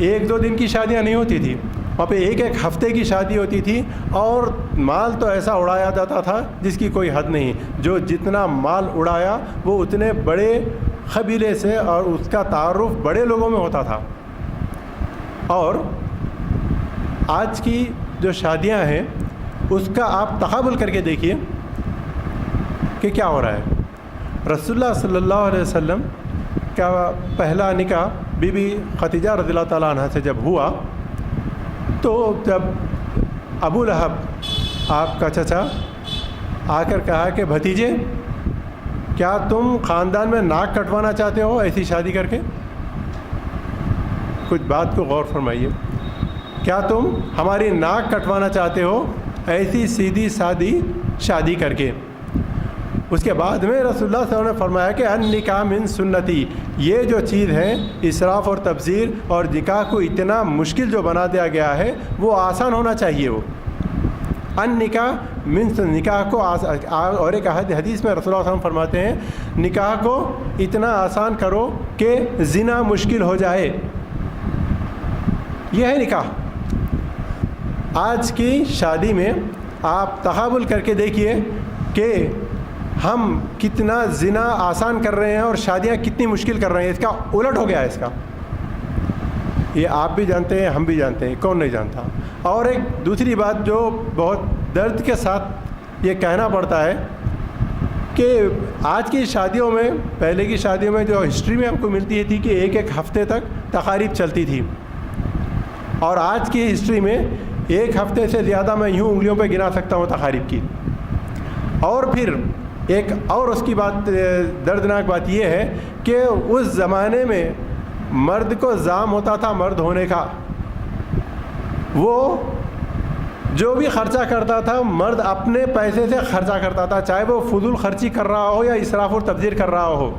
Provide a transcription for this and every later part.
ایک دو دن کی شادیاں نہیں ہوتی تھی، وہاں پہ ایک ایک ہفتے کی شادی ہوتی تھی، اور مال تو ایسا اڑایا جاتا تھا جس کی کوئی حد نہیں. جو جتنا مال اڑایا وہ اتنے بڑے قبیلے سے، اور اس کا تعارف بڑے لوگوں میں ہوتا تھا. اور آج کی جو شادیاں ہیں اس کا آپ تقابل کر کے دیکھیے کہ کیا ہو رہا ہے. رسول اللہ صلی اللہ علیہ وسلم کا پہلا نکاح بی بی خدیجہ رضی اللہ تعالیٰ عنہ سے جب ہوا تو جب ابو لہب آپ کا چچا آ کر کہا کہ بھتیجے کیا تم خاندان میں ناک کٹوانا چاہتے ہو ایسی شادی کر کے؟ کچھ بات کو غور فرمائیے. کیا تم ہماری ناک کٹوانا چاہتے ہو ایسی سیدھی سادی شادی کر کے؟ اس کے بعد میں رسول اللہ صلی اللہ علیہ وسلم نے فرمایا کہ النکاح من سنتی، یہ جو چیز ہے اسراف اور تبذیر اور نکاح کو اتنا مشکل جو بنا دیا گیا ہے وہ آسان ہونا چاہیے. وہ النکاح من نکاح کو اور ایک حدیث میں رسول اللہ صلی اللہ علیہ وسلم فرماتے ہیں نکاح کو اتنا آسان کرو کہ زنا مشکل ہو جائے. یہ ہے نکاح. آج کی شادی میں آپ تقابل کر کے دیکھیے کہ ہم کتنا زنا آسان کر رہے ہیں اور شادیاں کتنی مشکل کر رہے ہیں. اس کا الٹ ہو گیا ہے اس کا. یہ آپ بھی جانتے ہیں، ہم بھی جانتے ہیں، کون نہیں جانتا. اور ایک دوسری بات جو بہت درد کے ساتھ یہ کہنا پڑتا ہے کہ آج کی شادیوں میں، پہلے کی شادیوں میں جو ہسٹری میں ہم کو ملتی تھی کہ ایک ایک ہفتے تک تقاریب چلتی تھی، اور آج کی ہسٹری میں ایک ہفتے سے زیادہ میں یوں انگلیوں پہ گنا سکتا ہوں تقاریب کی. اور پھر ایک اور اس کی بات دردناک بات یہ ہے کہ اس زمانے میں مرد کو زام ہوتا تھا مرد ہونے کا. وہ جو بھی خرچہ کرتا تھا مرد اپنے پیسے سے خرچہ کرتا تھا، چاہے وہ فضول خرچی کر رہا ہو یا اسراف اور تبذیر کر رہا ہو.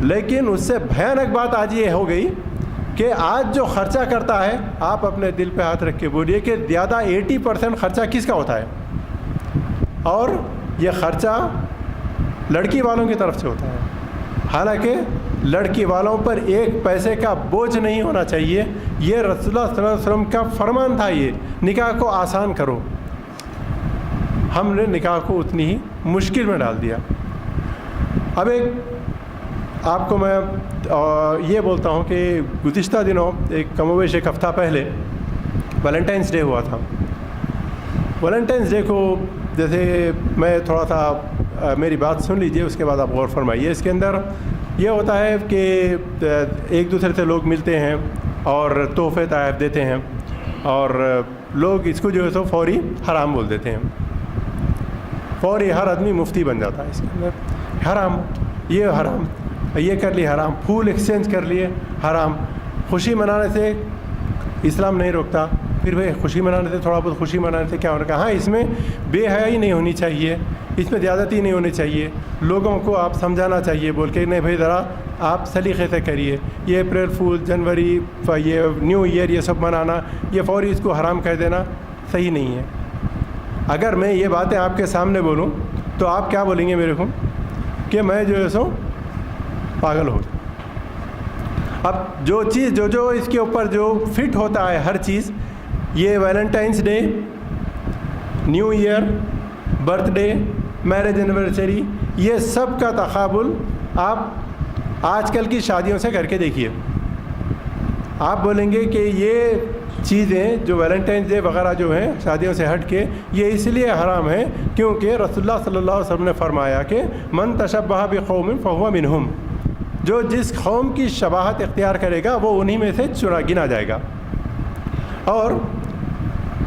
لیکن اس سے بھیانک بات آج یہ ہو گئی کہ آج جو خرچہ کرتا ہے، آپ اپنے دل پہ ہاتھ رکھ کے بولیے کہ زیادہ 80% خرچہ کس کا ہوتا ہے؟ اور یہ خرچہ لڑکی والوں کی طرف سے ہوتا ہے. حالانکہ لڑکی والوں پر ایک پیسے کا بوجھ نہیں ہونا چاہیے. یہ رسول اللہ صلی اللہ علیہ وسلم کا فرمان تھا، یہ نکاح کو آسان کرو. ہم نے نکاح کو اتنی ہی مشکل میں ڈال دیا. اب ایک آپ کو میں یہ بولتا ہوں کہ گزشتہ دنوں ایک کم و بیش ایک ہفتہ پہلے ویلنٹائنس ڈے ہوا تھا. ویلنٹائنس ڈے کو جیسے میں تھوڑا سا میری بات سن لیجئے، اس کے بعد آپ غور فرمائیے. اس کے اندر یہ ہوتا ہے کہ ایک دوسرے سے لوگ ملتے ہیں اور تحفے تحائف دیتے ہیں، اور لوگ اس کو جو ہے سو فوری حرام بول دیتے ہیں. فوری ہر آدمی مفتی بن جاتا ہے اس کے اندر. حرام، یہ حرام، یہ کر لی حرام، پھول ایکسچینج کر لیے حرام. خوشی منانے سے اسلام نہیں روکتا. پھر وہ خوشی منانے سے، تھوڑا بہت خوشی منانے سے کیا ہونا کہ ہاں اس میں بے حیائی نہیں ہونی چاہیے، اس میں زیادتی نہیں ہونی چاہیے. لوگوں کو آپ سمجھانا چاہیے بول کے نہیں بھائی ذرا آپ سلیقے سے کریے. یہ اپریل فول، جنوری، یہ نیو ایئر، یہ سب منانا، یہ فوری اس کو حرام کر دینا صحیح نہیں ہے. اگر میں یہ باتیں آپ کے سامنے بولوں تو آپ کیا بولیں گے میرے کو کہ میں جو ہے سو پاگل ہو. اب جو چیز جو اس کے اوپر جو فٹ ہوتا ہے ہر چیز، یہ Valentine's day, new year, birth, marriage anniversary, یہ سب کا تقابل آپ آج کل کی شادیوں سے کر کے دیکھیے. آپ بولیں گے کہ یہ چیزیں جو ویلنٹائنس ڈے وغیرہ جو ہیں شادیوں سے ہٹ کے، یہ اس لیے حرام ہے کیونکہ رسول اللہ صلی اللہ علیہ وسلم نے فرمایا کہ من تشبہ بقوم فہو منہم. جو جس قوم کی شباہت اختیار کرے گا وہ انہی میں سے گنا جائے گا. اور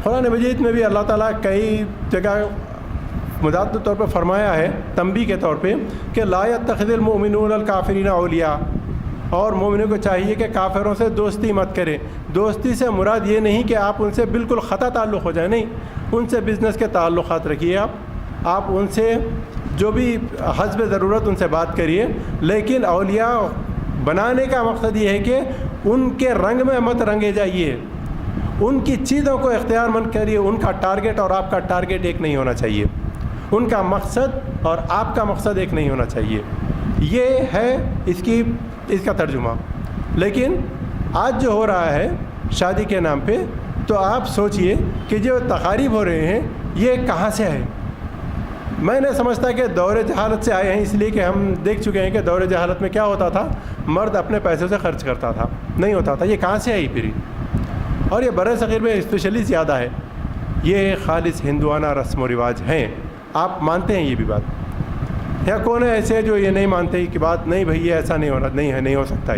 قرآن مجید میں بھی اللہ تعالیٰ کئی جگہ متعدد طور پہ فرمایا ہے تنبیہ کے طور پہ کہ لا یتخذ المؤمنون الکافرین اولیاء. اور مومنوں کو چاہیے کہ کافروں سے دوستی مت کریں. دوستی سے مراد یہ نہیں کہ آپ ان سے بالکل قطع تعلق ہو جائیں، نہیں، ان سے بزنس کے تعلقات رکھیے. آپ ان سے جو بھی حسب ضرورت ان سے بات کریے، لیکن اولیاء بنانے کا مقصد یہ ہے کہ ان کے رنگ میں مت رنگے جائیے، ان کی چیزوں کو اختیار مت کریے. ان کا ٹارگٹ اور آپ کا ٹارگٹ ایک نہیں ہونا چاہیے، ان کا مقصد اور آپ کا مقصد ایک نہیں ہونا چاہیے. یہ ہے اس کا ترجمہ. لیکن آج جو ہو رہا ہے شادی کے نام پہ، تو آپ سوچئے کہ جو تقاریب ہو رہے ہیں یہ کہاں سے آئے؟ میں نے سمجھتا کہ دور جہالت سے آئے ہیں، اس لیے کہ ہم دیکھ چکے ہیں کہ دور جہالت میں کیا ہوتا تھا، مرد اپنے پیسے سے خرچ کرتا تھا، نہیں ہوتا تھا۔ یہ کہاں سے آئی پھر؟ اور یہ بر صغیر میں اسپیشلی زیادہ ہے۔ یہ خالص ہندوانہ رسم و رواج ہیں۔ آپ مانتے ہیں یہ بھی بات؟ یا کون ہے ایسے جو یہ نہیں مانتے کہ بات نہیں بھائی یہ ایسا نہیں ہونا، نہیں ہے، نہیں ہو سکتا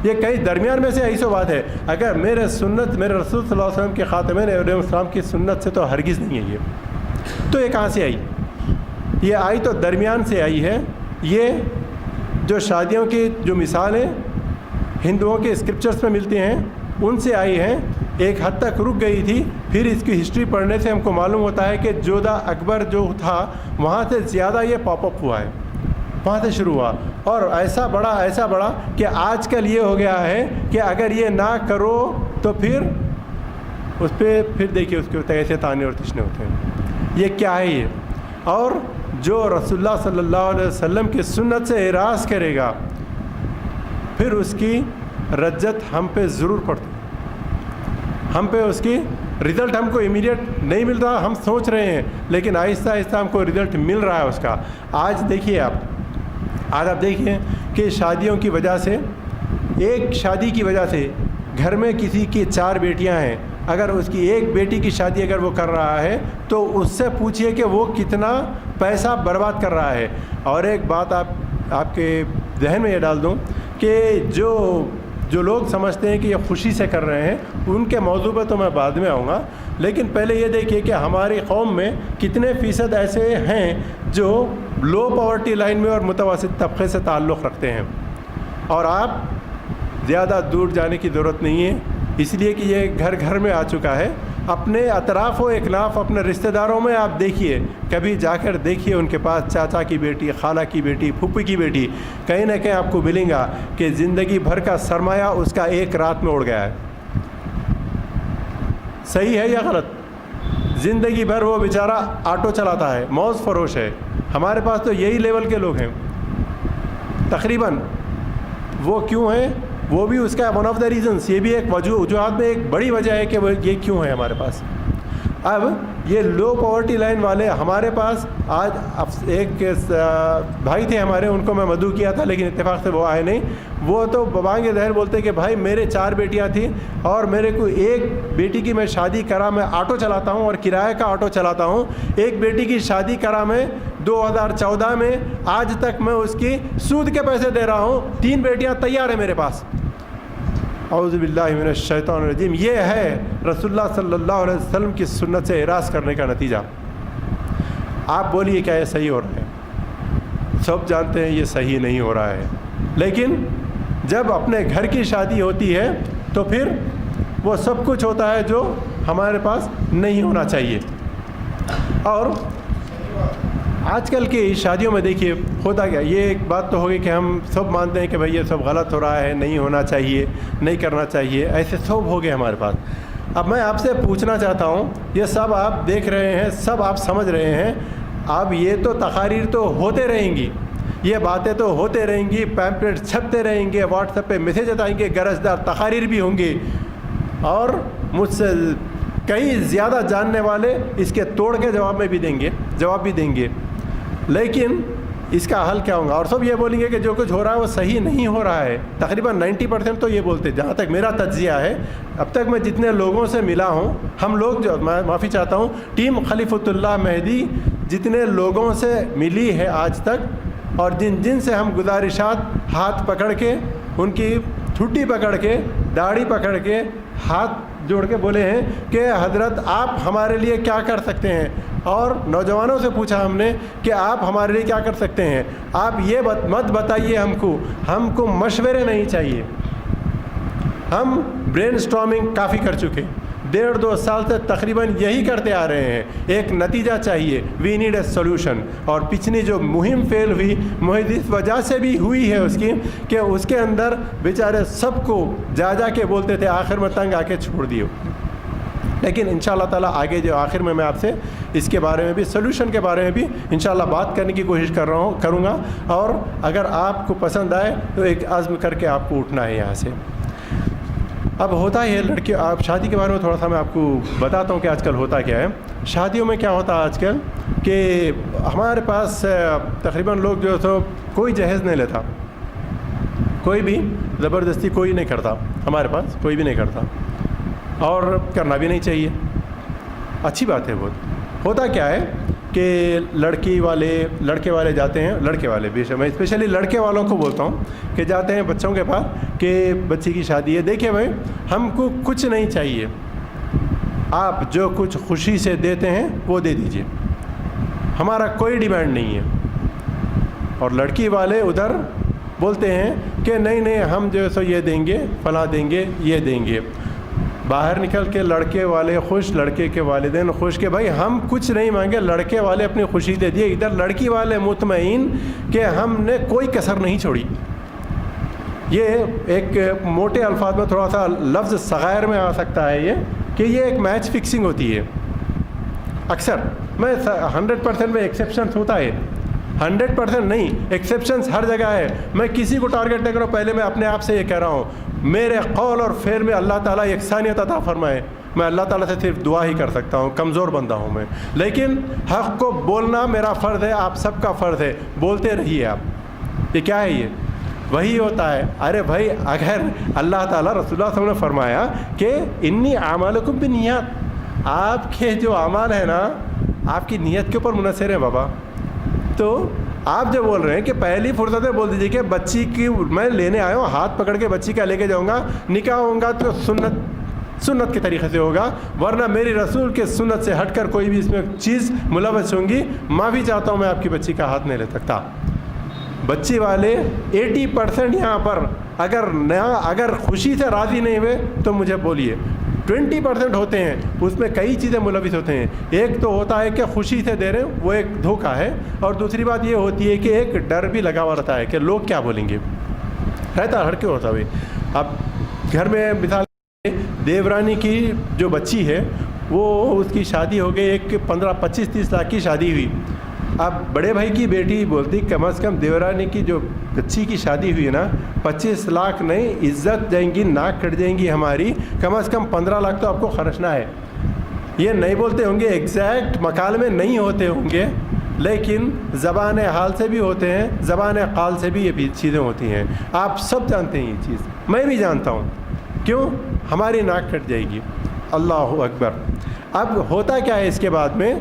یہ کہیں درمیان میں سے ایسا بات ہے؟ اگر میرے سنت، میرے رسول صلی اللہ علیہ وسلم کے خاتمہ علیہ السلام کی سنت سے تو ہرگز نہیں ہے یہ۔ تو یہ کہاں سے آئی؟ یہ آئی تو درمیان سے آئی ہے۔ یہ جو شادیوں کی جو مثالیں ہندوؤں کے اسکرپچرز میں ملتی ہیں ان سے آئی ہیں، ایک حد تک رک گئی تھی، پھر اس کی ہسٹری پڑھنے سے ہم کو معلوم ہوتا ہے کہ جودھا اکبر جو تھا وہاں سے زیادہ یہ پاپ اپ ہوا ہے، وہاں سے شروع ہوا، اور ایسا بڑا کہ آج کل یہ ہو گیا ہے کہ اگر یہ نہ کرو تو پھر اس پہ پھر دیکھیے اس کے ایسے تانے اور تشنے ہوتے ہیں۔ یہ کیا ہے یہ؟ اور جو رسول اللہ صلی اللہ علیہ وسلم کی سنت سے اعراض کرے گا پھر اس کی رجت ہم پہ ضرور پڑتی، ہم پہ اس کی رزلٹ ہم کو امیڈیٹ نہیں مل رہا، ہم سوچ رہے ہیں، لیکن آہستہ آہستہ ہم کو رزلٹ مل رہا ہے اس کا۔ آج دیکھیے آپ دیکھیے کہ شادیوں کی وجہ سے، ایک شادی کی وجہ سے گھر میں کسی کی 4 بیٹیاں ہیں، اگر اس کی ایک بیٹی کی شادی اگر وہ کر رہا ہے تو اس سے پوچھئے کہ وہ کتنا پیسہ برباد کر رہا ہے۔ اور ایک بات آپ کے ذہن میں یہ ڈال دوں کہ جو لوگ سمجھتے ہیں کہ یہ خوشی سے کر رہے ہیں، ان کے موضوع پہ تو میں بعد میں آؤں گا، لیکن پہلے یہ دیکھیے کہ ہماری قوم میں کتنے فیصد ایسے ہیں جو لو پاورٹی لائن میں اور متوسط طبقے سے تعلق رکھتے ہیں۔ اور آپ زیادہ دور جانے کی ضرورت نہیں ہے، اس لیے کہ یہ گھر گھر میں آ چکا ہے۔ اپنے اطراف و اکناف، اپنے رشتہ داروں میں آپ دیکھیے، کبھی جا کر دیکھیے ان کے پاس چاچا کی بیٹی، خالہ کی بیٹی، پھوپھی کی بیٹی، کہیں نہ کہیں آپ کو ملیں گا کہ زندگی بھر کا سرمایہ اس کا ایک رات میں اڑ گیا ہے۔ صحیح ہے یا غلط؟ زندگی بھر وہ بیچارہ آٹو چلاتا ہے، موز فروش ہے۔ ہمارے پاس تو یہی لیول کے لوگ ہیں تقریباً۔ وہ کیوں ہیں؟ وہ بھی اس کا ون آف دا ریزنس، یہ بھی ایک وجوہات میں ایک بڑی وجہ ہے کہ وہ یہ کیوں ہے ہمارے پاس۔ اب یہ لو پاورٹی لائن والے ہمارے پاس، آج ایک بھائی تھے ہمارے، ان کو میں مدعو کیا تھا لیکن اتفاق سے وہ آئے نہیں۔ وہ تو ببانگ ظاہر بولتے کہ بھائی میرے 4 بیٹیاں تھیں اور میرے کو ایک بیٹی کی میں شادی کرا، میں آٹو چلاتا ہوں اور کرایہ کا آٹو چلاتا ہوں، ایک بیٹی کی شادی کرا میں 2014 میں، آج تک میں اس کی سود کے پیسے دے رہا ہوں، 3 بیٹیاں تیار ہیں میرے پاس۔ اعوذ باللہ من الشیطان الرجیم۔ یہ ہے رسول اللہ صلی اللہ علیہ وسلم کی سنت سے اعراض کرنے کا نتیجہ۔ آپ بولیے کیا یہ صحیح ہو رہا ہے؟ سب جانتے ہیں یہ صحیح نہیں ہو رہا ہے، لیکن جب اپنے گھر کی شادی ہوتی ہے تو پھر وہ سب کچھ ہوتا ہے جو ہمارے پاس نہیں ہونا چاہیے۔ اور آج کل کی شادیوں میں دیکھیے ہوتا کیا، یہ ایک بات تو ہوگی کہ ہم سب مانتے ہیں کہ بھئی یہ سب غلط ہو رہا ہے، نہیں ہونا چاہیے، نہیں کرنا چاہیے، ایسے سب ہو گئے ہمارے پاس۔ اب میں آپ سے پوچھنا چاہتا ہوں، یہ سب آپ دیکھ رہے ہیں، سب آپ سمجھ رہے ہیں، اب یہ تو تقاریر تو ہوتے رہیں گی، یہ باتیں تو ہوتے رہیں گی، پیمپلیٹ چھپتے رہیں گے، واٹس ایپ پہ میسیج آئیں گے، گرجدار تقاریر بھی ہوں گی، اور مجھ سے کئی زیادہ جاننے والے اس کے توڑ کے جواب بھی دیں گے، لیکن اس کا حل کیا ہوگا؟ اور سب یہ بولیں گے کہ جو کچھ ہو رہا ہے وہ صحیح نہیں ہو رہا ہے۔ تقریباً 90% تو یہ بولتے، جہاں تک میرا تجزیہ ہے، اب تک میں جتنے لوگوں سے ملا ہوں، ہم لوگ جو، میں معافی چاہتا ہوں، ٹیم خلیفۃ اللہ مہدی جتنے لوگوں سے ملی ہے آج تک، اور جن سے ہم گزارشات ہاتھ پکڑ کے، ان کی ٹھڈی پکڑ کے، داڑھی پکڑ کے، ہاتھ جوڑ کے بولے ہیں کہ حضرت آپ ہمارے لیے کیا کر سکتے ہیں، اور نوجوانوں سے پوچھا ہم نے کہ آپ ہمارے لیے کیا کر سکتے ہیں، آپ یہ مت بتائیے ہم کو مشورے نہیں چاہیے، ہم برین سٹارمنگ کافی کر چکے، 1.5-2 سال سے تقریباً یہی کرتے آ رہے ہیں، ایک نتیجہ چاہیے، وی نیڈ اے سولوشن۔ اور پچھلی جو مہم فیل ہوئی، اس وجہ سے بھی ہوئی ہے اس کی، کہ اس کے اندر بیچارے سب کو جا کے بولتے تھے، آخر میں تنگ آ کے چھوڑ دیو۔ لیکن انشاءاللہ تعالیٰ آگے جو آخر میں آپ سے اس کے بارے میں بھی، سولوشن کے بارے میں بھی انشاءاللہ بات کرنے کی کوشش کروں گا، اور اگر آپ کو پسند آئے تو ایک عزم کر کے آپ کو اٹھنا ہے یہاں سے۔ اب ہوتا ہی ہے لڑکی، آپ شادی کے بارے میں تھوڑا سا میں آپ کو بتاتا ہوں کہ آج کل ہوتا کیا ہے. شادیوں میں کیا ہوتا ہے آج کل کہ ہمارے پاس تقریباً لوگ جو تو کوئی جہیز نہیں لیتا، کوئی بھی زبردستی کوئی نہیں کرتا، ہمارے پاس کوئی بھی نہیں کرتا، اور کرنا بھی نہیں چاہیے، اچھی بات ہے بہت. ہوتا کیا ہے کہ لڑکے والے جاتے ہیں، لڑکے والے بھی، میں اسپیشلی لڑکے والوں کو بولتا ہوں کہ جاتے ہیں بچوں کے پاس کہ بچی کی شادی ہے، دیکھیں بھائی ہم کو کچھ نہیں چاہیے، آپ جو کچھ خوشی سے دیتے ہیں وہ دے دیجئے، ہمارا کوئی ڈیمانڈ نہیں ہے. اور لڑکی والے ادھر بولتے ہیں کہ نہیں ہم جو سو یہ دیں گے، فلاں دیں گے، یہ دیں گے. باہر نکل کے لڑکے والے خوش، لڑکے کے والدین خوش کہ بھائی ہم کچھ نہیں مانگے، لڑکے والے اپنی خوشی دے دیے. ادھر لڑکی والے مطمئن کہ ہم نے کوئی کسر نہیں چھوڑی. یہ ایک موٹے الفاظ میں تھوڑا سا لفظ صغائر میں آ سکتا ہے یہ کہ یہ ایک میچ فکسنگ ہوتی ہے. اکثر میں 100% میں ایکسیپشنس ہوتا ہے، 100% نہیں، ایکسیپشنس ہر جگہ ہے. میں کسی کو ٹارگٹ نہیں کر رہا ہوں، پہلے میں اپنے آپ سے یہ کہہ رہا ہوں میرے قول اور فعل میں اللہ تعالیٰ یکسانیت عطا فرمائے. میں اللہ تعالیٰ سے صرف دعا ہی کر سکتا ہوں، کمزور بندہ ہوں میں، لیکن حق کو بولنا میرا فرض ہے، آپ سب کا فرض ہے، بولتے رہیے آپ. یہ کیا ہے؟ یہ وہی ہوتا ہے. ارے بھائی اگر اللہ تعالیٰ رسول اللہ صلی اللہ علیہ وسلم نے فرمایا کہ انی اعمالکم بالنیات، آپ کے جو اعمال ہیں نا آپ کی نیت کے اوپر منحصر ہے بابا. تو آپ جو بول رہے ہیں کہ پہلی فرصت میں بول دیجیے کہ بچی کی میں لینے آیا ہوں، ہاتھ پکڑ کے بچی کا لے کے جاؤں گا، نکاح ہوگا تو سنت کے طریقے سے ہوگا، ورنہ میری رسول کے سنت سے ہٹ کر کوئی بھی اس میں چیز ملوث ہوں گی، معافی چاہتا ہوں میں آپ کی بچی کا ہاتھ نہیں لے سکتا. بچی والے 80% یہاں پر اگر خوشی سے راضی نہیں ہوئے تو مجھے بولیے. 20% ہوتے ہیں، اس میں کئی چیزیں ملوث ہوتے ہیں. ایک تو ہوتا ہے کہ خوشی سے دے رہے ہیں، وہ ایک دھوکہ ہے، اور دوسری بات یہ ہوتی ہے کہ ایک ڈر بھی لگا ہوا رہتا ہے کہ لوگ کیا بولیں گے، رہتا ہر کیوں ہوتا ہے. اب گھر میں مثال دیورانی کی جو بچی ہے وہ اس کی شادی ہو گئی، ایک 15-25-30 لاکھ کی شادی ہوئی. اب بڑے بھائی کی بیٹی بولتی کم از کم دیورانی کی جو بچی کی شادی ہوئی نا 25 لاکھ نہیں، عزت جائیں گی، ناک کٹ جائیں گی ہماری، کم از کم 15 لاکھ تو آپ کو خرچنا ہے. یہ نہیں بولتے ہوں گے، ایگزیکٹ مکالمے نہیں ہوتے ہوں گے، لیکن زبان حال سے بھی ہوتے ہیں، زبان قال سے بھی یہ چیزیں ہوتی ہیں. آپ سب جانتے ہیں یہ چیز، میں بھی جانتا ہوں. کیوں؟ ہماری ناک کٹ جائے گی. اللہ اکبر. اب ہوتا کیا ہے اس کے بعد میں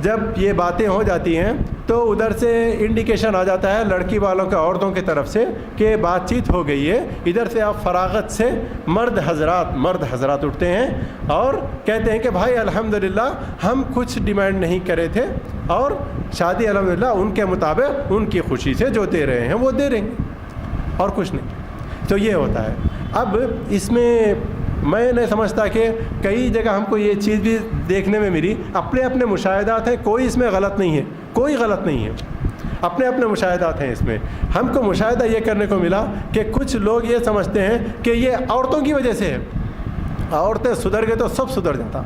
جب یہ باتیں ہو جاتی ہیں تو ادھر سے انڈیکیشن آ جاتا ہے لڑکی والوں کے عورتوں کی طرف سے کہ بات چیت ہو گئی ہے. ادھر سے آپ فراغت سے مرد حضرات اٹھتے ہیں اور کہتے ہیں کہ بھائی الحمدللہ ہم کچھ ڈیمانڈ نہیں کرے تھے، اور شادی الحمدللہ ان کے مطابق ان کی خوشی سے جو دے رہے ہیں وہ دے رہیں گے، اور کچھ نہیں. تو یہ ہوتا ہے. اب اس میں میں نہیں سمجھتا کہ کئی جگہ ہم کو یہ چیز بھی دیکھنے میں ملی، اپنے مشاہدات ہیں، کوئی اس میں غلط نہیں ہے، کوئی غلط نہیں ہے، اپنے مشاہدات ہیں. اس میں ہم کو مشاہدہ یہ کرنے کو ملا کہ کچھ لوگ یہ سمجھتے ہیں کہ یہ عورتوں کی وجہ سے ہے، عورتیں سدھر گئے تو سب سدھر جاتا.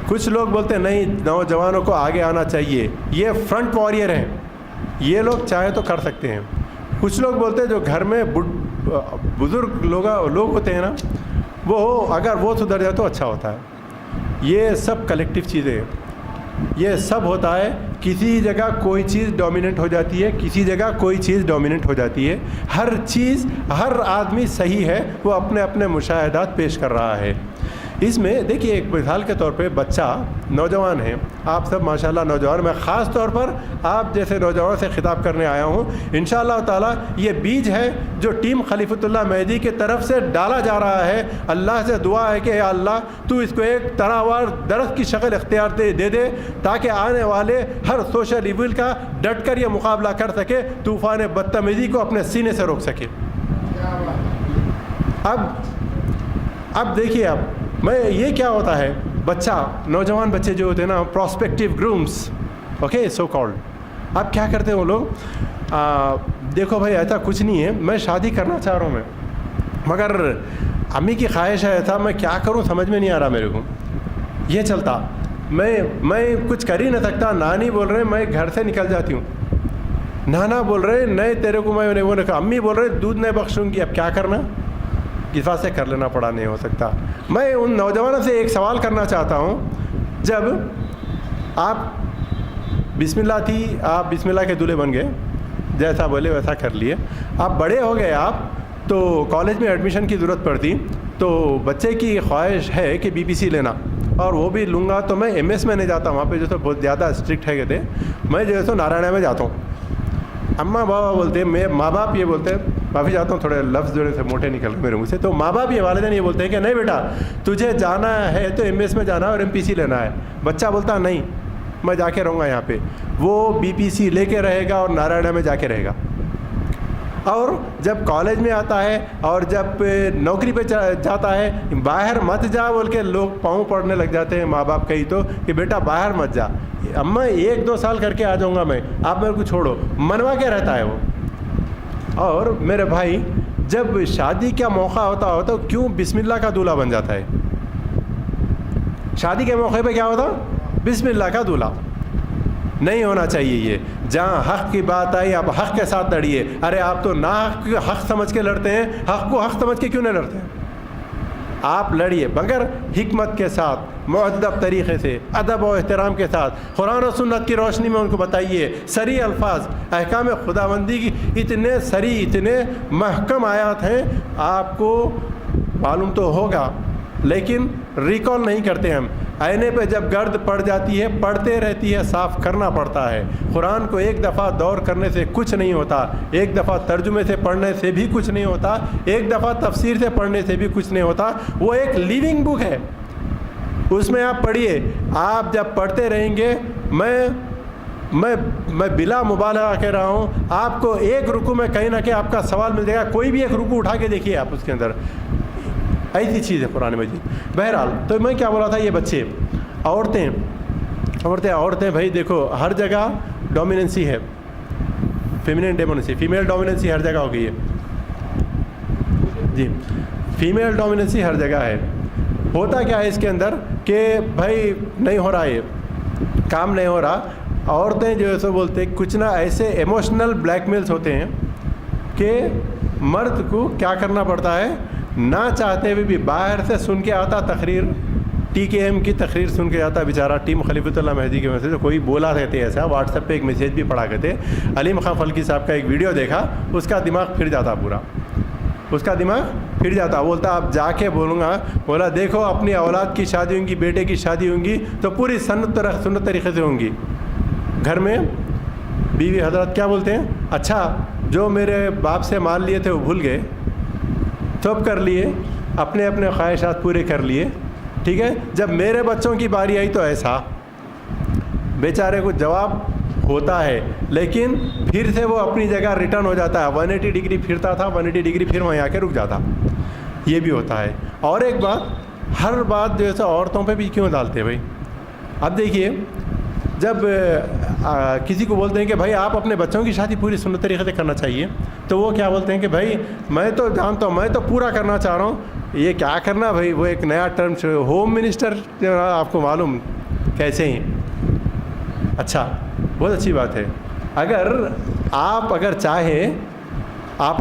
کچھ لوگ بولتے ہیں نہیں نوجوانوں کو آگے آنا چاہیے، یہ فرنٹ وارئر ہیں، یہ لوگ چاہے تو کر سکتے ہیں. کچھ لوگ بولتے ہیں جو گھر میں بزرگ لوگ ہوتے ہیں نا، وہ اگر وہ سدھر جائے تو اچھا ہوتا ہے. یہ سب کلیکٹیو چیزیں ہیں، یہ سب ہوتا ہے. کسی جگہ کوئی چیز ڈومیننٹ ہو جاتی ہے، کسی جگہ کوئی چیز ڈومیننٹ ہو جاتی ہے. ہر آدمی صحیح ہے، وہ اپنے مشاہدات پیش کر رہا ہے. اس میں دیکھیے ایک مثال کے طور پہ بچہ نوجوان ہے، آپ سب ماشاءاللہ نوجوان، میں خاص طور پر آپ جیسے نوجوانوں سے خطاب کرنے آیا ہوں. انشاءاللہ تعالی یہ بیج ہے جو ٹیم خلیفۃ اللہ مہدی کی طرف سے ڈالا جا رہا ہے. اللہ سے دعا ہے کہ اے اللہ تو اس کو ایک تناور درخت کی شکل اختیار دے دے تاکہ آنے والے ہر سوشل ایول کا ڈٹ کر یہ مقابلہ کر سکے، طوفان بدتمیزی کو اپنے سینے سے روک سکے. اب دیکھیے میں یہ کیا ہوتا ہے، نوجوان بچے جو ہوتے ہیں نا، پراسپیکٹیو گرومس، اوکے سو کالڈ. اب کیا کرتے ہیں وہ لوگ، دیکھو بھائی ایسا کچھ نہیں ہے، میں شادی کرنا چاہ رہا ہوں مگر امی کی خواہش ہے ایسا، میں کیا کروں سمجھ میں نہیں آ رہا میرے کو. یہ چلتا میں کچھ کر ہی نہ سکتا. نانی بول رہے ہیں میں گھر سے نکل جاتی ہوں، نانا بول رہے نہیں تیرے کو میں وہ، امی بول رہے دودھ نہیں بخشوں گی. اب کیا کرنا؟ کفا سے کر لینا پڑا نہیں ہو سکتا. میں ان نوجوانوں سے ایک سوال کرنا چاہتا ہوں, جب آپ بسم اللہ تھی, آپ بسم اللہ کے دولہے بن گئے, جیسا بولے ویسا کر لیے, آپ بڑے ہو گئے, آپ تو کالج میں ایڈمیشن کی ضرورت پڑتی, تو بچے کی خواہش ہے کہ بی پی سی لینا, اور وہ بھی لوں گا تو میں ایم ایس میں نہیں جاتا, وہاں پہ جو ہے بہت زیادہ اسٹرکٹ ہے کہتے, میں جو ہے تو نارائنا میں جاتا ہوں. اماں بابا بولتے ہیں, میں ماں باپ یہ بولتے ہیں, معافی چاہتا ہوں تھوڑے لفظ جو ہے موٹے نکل رہے میرے منہ سے, تو ماں باپ یہ والدین یہ بولتے ہیں کہ نہیں بیٹا تجھے جانا ہے تو ایم ایس میں جانا ہے اور ایم پی سی لینا ہے. بچہ بولتا نہیں میں جا کے رہوں گا یہاں پہ, وہ بی پی سی لے کے رہے گا اور نارائنا میں جا کے رہے گا. اور جب کالج میں آتا ہے اور جب نوکری پہ جاتا ہے, باہر مت جا بول کے لوگ پاؤں پڑنے لگ جاتے ہیں ماں باپ کہیں تو, کہ بیٹا باہر مت جا, اماں 1-2 سال کر کے آ جاؤں گا میں, آپ میرے کو چھوڑو, منوا کے رہتا ہے وہ. اور میرے بھائی جب شادی کا موقع ہوتا ہو تو کیوں بسم اللہ کا دولہا بن جاتا ہے؟ شادی کے موقع پہ کیا ہوتا؟ بسم اللہ کا دولہا. نہیں ہونا چاہیے یہ. جہاں حق کی بات آئی آپ حق کے ساتھ لڑیے. ارے آپ تو ناحق حق سمجھ کے لڑتے ہیں, حق کو حق سمجھ کے کیوں نہیں لڑتے ہیں؟ آپ لڑیے مگر حکمت کے ساتھ, مؤدب طریقے سے, ادب و احترام کے ساتھ, قرآن و سنت کی روشنی میں ان کو بتائیے. صریح الفاظ, احکام خداوندی کی اتنے صریح اتنے محکم آیات ہیں, آپ کو معلوم تو ہوگا لیکن ریکال نہیں کرتے ہم. آئینے پہ جب گرد پڑ جاتی ہے پڑتے رہتی ہے, صاف کرنا پڑتا ہے. قرآن کو ایک دفعہ دور کرنے سے کچھ نہیں ہوتا, ایک دفعہ ترجمے سے پڑھنے سے بھی کچھ نہیں ہوتا, ایک دفعہ تفسیر سے پڑھنے سے بھی کچھ نہیں ہوتا. وہ ایک لیونگ بک ہے, اس میں آپ پڑھیے. آپ جب پڑھتے رہیں گے, میں بلا مبالغہ کہہ رہا ہوں, آپ کو ایک رکوع میں کہیں نہ کہیں آپ کا سوال مل جائے گا. کوئی بھی ایک رکوع اٹھا کے دیکھیے آپ, اس کے اندر ایسی چیز ہے قرآن مجید. بہرحال تو میں کیا بولا تھا, یہ بچے, عورتیں بھائی دیکھو ہر جگہ ڈومیننسی ہے, فیمینن ڈومیننسی, فیمیل ڈومیننسی ہر جگہ ہو گئی ہے جی, فیمیل ڈومیننسی ہر جگہ ہے. ہوتا کیا ہے اس کے اندر کہ بھائی نہیں ہو رہا, یہ کام نہیں ہو رہا, عورتیں جو ہے سو بولتے کچھ نہ ایسے ایموشنل بلیک میلز ہوتے ہیں کہ مرد کو کیا کرنا پڑتا ہے, نہ چاہتے ہوئے بھی باہر سے سن کے آتا تقریر, ٹی کے ایم کی تقریر سن کے جاتا بیچارہ, ٹیم خلیفۃ اللہ مہدی کی وجہ سے. کوئی بولا رہتے ایسا, واٹس ایپ پہ ایک میسیج بھی پڑھا کرتے, علیم خان فلکی صاحب کا ایک ویڈیو دیکھا, اس کا دماغ پھر جاتا, پورا اس کا دماغ پھر جاتا. بولتا اب جا کے بولوں گا, بولا دیکھو اپنی اولاد کی شادی ہوں گی, بیٹے کی شادی ہوں گی تو پوری سنت طریقے سے ہوں گی. گھر میں بیوی حضرات کیا بولتے ہیں, اچھا جو میرے باپ سے مال لیے تھے وہ بھول گئے, سب کر لیے, اپنے اپنے خواہشات پورے کر لیے, ٹھیک ہے, جب میرے بچوں کی باری آئی تو ایسا. بیچارے کو جواب ہوتا ہے لیکن پھر سے وہ اپنی جگہ ریٹرن ہو جاتا ہے. 180 ڈگری پھرتا تھا, 180 ڈگری پھر وہیں آ کے رک جاتا. یہ بھی ہوتا ہے. اور ایک بات, ہر بات جو ہے سو عورتوں پہ بھی کیوں ڈالتے بھائی؟ اب دیکھیے جب کسی کو بولتے ہیں کہ بھائی آپ اپنے بچوں کی شادی پوری سنت طریقے سے کرنا چاہیے, تو وہ کیا بولتے ہیں کہ بھائی میں تو جانتا ہوں, میں تو پورا کرنا چاہ رہا ہوں. یہ کیا کرنا بھائی, وہ ایک نیا ٹرم, ہوم منسٹر, آپ کو معلوم کیسے ہیں. اچھا بہت اچھی بات ہے. آپ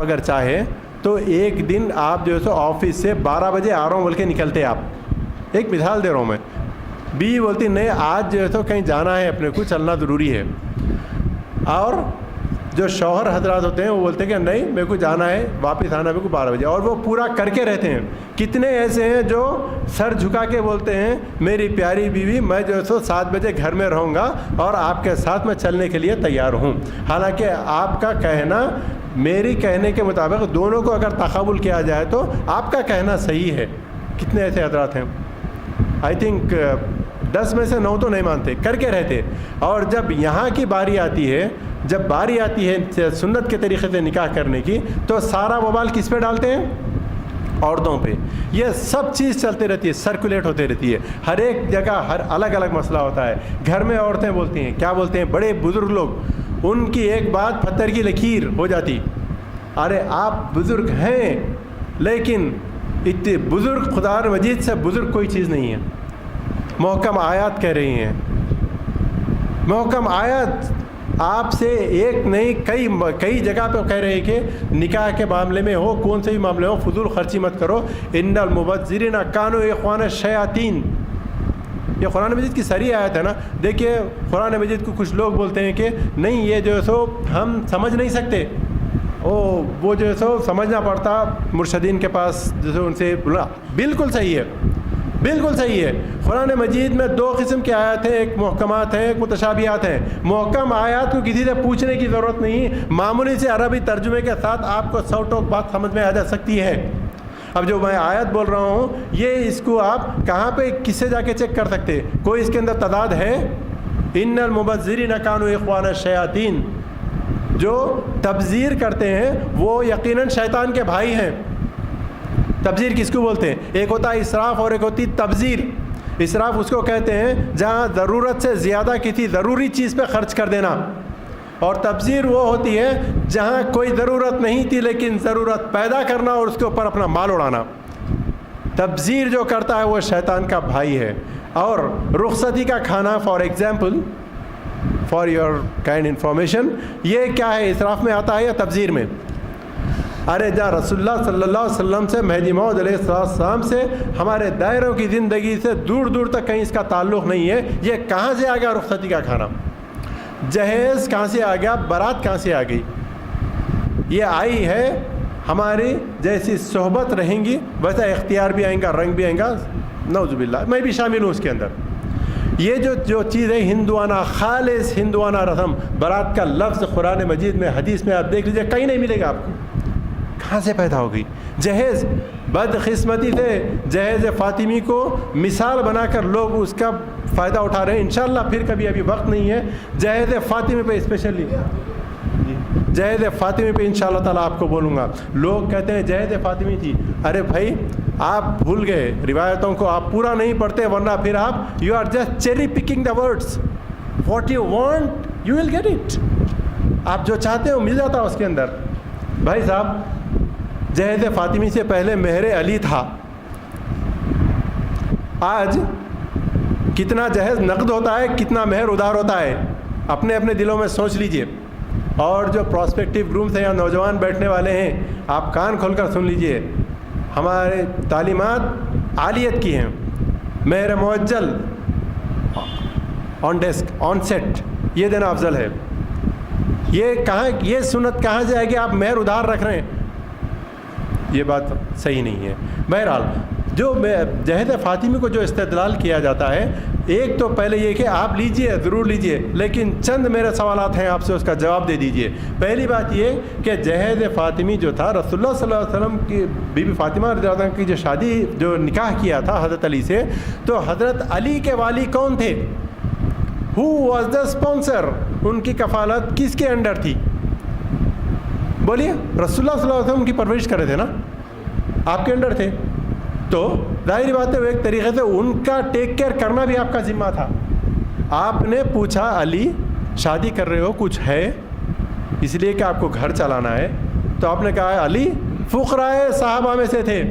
اگر چاہیں تو ایک دن آپ جو ہے سو آفس سے 12 بجے آ رہا ہوں بول کے نکلتے. آپ ایک مثال دے رہا ہوں میں. بیوی بولتی نہیں آج جو ہے تو کہیں جانا ہے, اپنے کو چلنا ضروری ہے. اور جو شوہر حضرات ہوتے ہیں وہ بولتے ہیں کہ نہیں میرے کو جانا ہے, واپس آنا میرے کو 12 بجے, اور وہ پورا کر کے رہتے ہیں. کتنے ایسے ہیں جو سر جھکا کے بولتے ہیں میری پیاری بیوی میں جو ہے سو 7 بجے گھر میں رہوں گا اور آپ کے ساتھ میں چلنے کے لیے تیار ہوں. حالانکہ آپ کا کہنا میری کہنے کے مطابق دونوں کو اگر تقابل کیا جائے تو آپ کا کہنا صحیح ہے. کتنے ایسے حضرات ہیں, آئی تھنک 10 میں سے 9 تو نہیں مانتے, کر کے رہتے. اور جب یہاں کی باری آتی ہے سنت کے طریقے سے نکاح کرنے کی, تو سارا وبال کس پہ ڈالتے ہیں؟ عورتوں پہ. یہ سب چیز چلتے رہتی ہے, سرکولیٹ ہوتے رہتی ہے. ہر ایک جگہ ہر الگ الگ مسئلہ ہوتا ہے. گھر میں عورتیں بولتی ہیں, کیا بولتے ہیں بڑے بزرگ لوگ, ان کی ایک بات پتھر کی لکیر ہو جاتی. ارے آپ بزرگ ہیں لیکن اتنے بزرگ خدا مجید سے بزرگ کوئی چیز نہیں ہے. محکم آیات کہہ رہی ہیں, محکم آیات. آپ سے ایک نہیں کئی جگہ پہ کہہ رہے ہیں کہ نکاح کے معاملے میں ہو، کون سے بھی معاملے ہو، فضول خرچی مت کرو. ان المبذرین کانوا اخوان الشیاطین، یہ قرآن مجید کی صریح آیت ہے نا. دیکھیے قرآن مجید کو کچھ لوگ بولتے ہیں کہ نہیں یہ جو ہے سو ہم سمجھ نہیں سکتے، وہ جو ہے سو سمجھنا پڑتا مرشدین کے پاس، جیسے ان سے بولا. بالکل صحیح ہے، بالکل صحیح ہے. قرآن مجید میں دو قسم کی آیات ہیں، ایک محکمات ہیں، ایک متشابہات ہیں. محکم آیات کو کسی سے پوچھنے کی ضرورت نہیں، معمولی سے عربی ترجمے کے ساتھ آپ کو 100 ٹوک بات سمجھ میں آ جا سکتی ہے. اب جو میں آیت بول رہا ہوں یہ اس کو آپ کہاں پہ کس سے جا کے چیک کر سکتے؟ کوئی اس کے اندر تضاد ہے؟ ان المبذرین کانوا اخوان الشیاطین، جو تبذیر کرتے ہیں وہ یقیناً شیطان کے بھائی ہیں. تبذیر کس کو بولتے ہیں؟ ایک ہوتا ہے اسراف اور ایک ہوتی تبذیر. اسراف اس کو کہتے ہیں جہاں ضرورت سے زیادہ کسی ضروری چیز پہ خرچ کر دینا، اور تبذیر وہ ہوتی ہے جہاں کوئی ضرورت نہیں تھی لیکن ضرورت پیدا کرنا اور اس کے اوپر اپنا مال اڑانا. تبذیر جو کرتا ہے وہ شیطان کا بھائی ہے. اور رخصتی کا کھانا for example, for your kind information, یہ کیا ہے؟ اسراف میں آتا ہے یا تبذیر میں؟ ارے جا رسول اللہ صلی اللہ علیہ وسلم سے، مہدی موعود علیہ السلام سے، ہمارے دائروں کی زندگی سے دور دور تک کہیں اس کا تعلق نہیں ہے. یہ کہاں سے آ گیا رخصتی کا کھانا؟ جہیز کہاں سے آ گیا؟ بارات کہاں سے آ گئی؟ یہ آئی ہے ہماری جیسی صحبت رہیں گی ویسا اختیار بھی آئیں گا، رنگ بھی آئیں گا. نعوذ باللہ، میں بھی شامل ہوں اس کے اندر. یہ جو چیز ہے ہندوانہ، خالص ہندوانہ رسم. بارات کا لفظ قرآن مجید میں، حدیث میں آپ دیکھ لیجئے کہیں نہیں ملے گا آپ کو. کہاں سے پیدا ہو گئی؟ جہیز. بدقسمتی سے جہیز فاطمی کو مثال بنا کر لوگ اس کا فائدہ اٹھا رہے ہیں. انشاءاللہ پھر کبھی، ابھی وقت نہیں ہے. جہیز فاطمی پہ اسپیشلی، جہیز فاطمی پہ انشاءاللہ تعالیٰ آپ کو بولوں گا. لوگ کہتے ہیں جہیز فاطمی تھی. ارے بھائی آپ بھول گئے روایتوں کو، آپ پورا نہیں پڑھتے، ورنہ پھر آپ you are just cherry picking the words. What you want you will get it. آپ جو چاہتے ہو مل جاتا اس کے اندر. بھائی صاحب جہیز فاطمی سے پہلے مہر علی تھا. آج کتنا جہیز نقد ہوتا ہے، کتنا مہر ادھار ہوتا ہے، اپنے اپنے دلوں میں سوچ لیجئے. اور جو پراسپیکٹیو گرومس ہیں یا نوجوان بیٹھنے والے ہیں، آپ کان کھول کر سن لیجئے. ہمارے تعلیمات عالیت کی ہیں. مہر معجل آن ڈیسک، آن سیٹ، یہ دینا افضل ہے. یہ کہاں، یہ سنت کہاں سے آئے گی؟ آپ مہر ادھار رکھ رہے ہیں، یہ بات صحیح نہیں ہے. بہرحال جو جہیز فاطمی کو جو استدلال کیا جاتا ہے، ایک تو پہلے یہ کہ آپ لیجئے، ضرور لیجئے، لیکن چند میرے سوالات ہیں آپ سے، اس کا جواب دے دیجئے. پہلی بات یہ کہ جہیز فاطمی جو تھا، رسول اللہ صلی اللہ علیہ وسلم کی بی بی فاطمہ رضی اللہ عنہ کی جو شادی، جو نکاح کیا تھا حضرت علی سے، تو حضرت علی کے والی کون تھے؟ Who was the sponsor? ان کی کفالت کس کے انڈر تھی؟ بولیے. رسول اللہ صلی اللہ علیہ وسلم کی پرورش کر رہے تھے نا، آپ کے انڈر تھے. تو ظاہری بات ہے وہ ایک طریقے سے ان کا ٹیک کیئر کرنا بھی آپ کا ذمہ تھا. آپ نے پوچھا علی شادی کر رہے ہو، کچھ ہے؟ اس لیے کہ آپ کو گھر چلانا ہے. تو آپ نے کہا علی فقراء صحابہ میں سے تھے.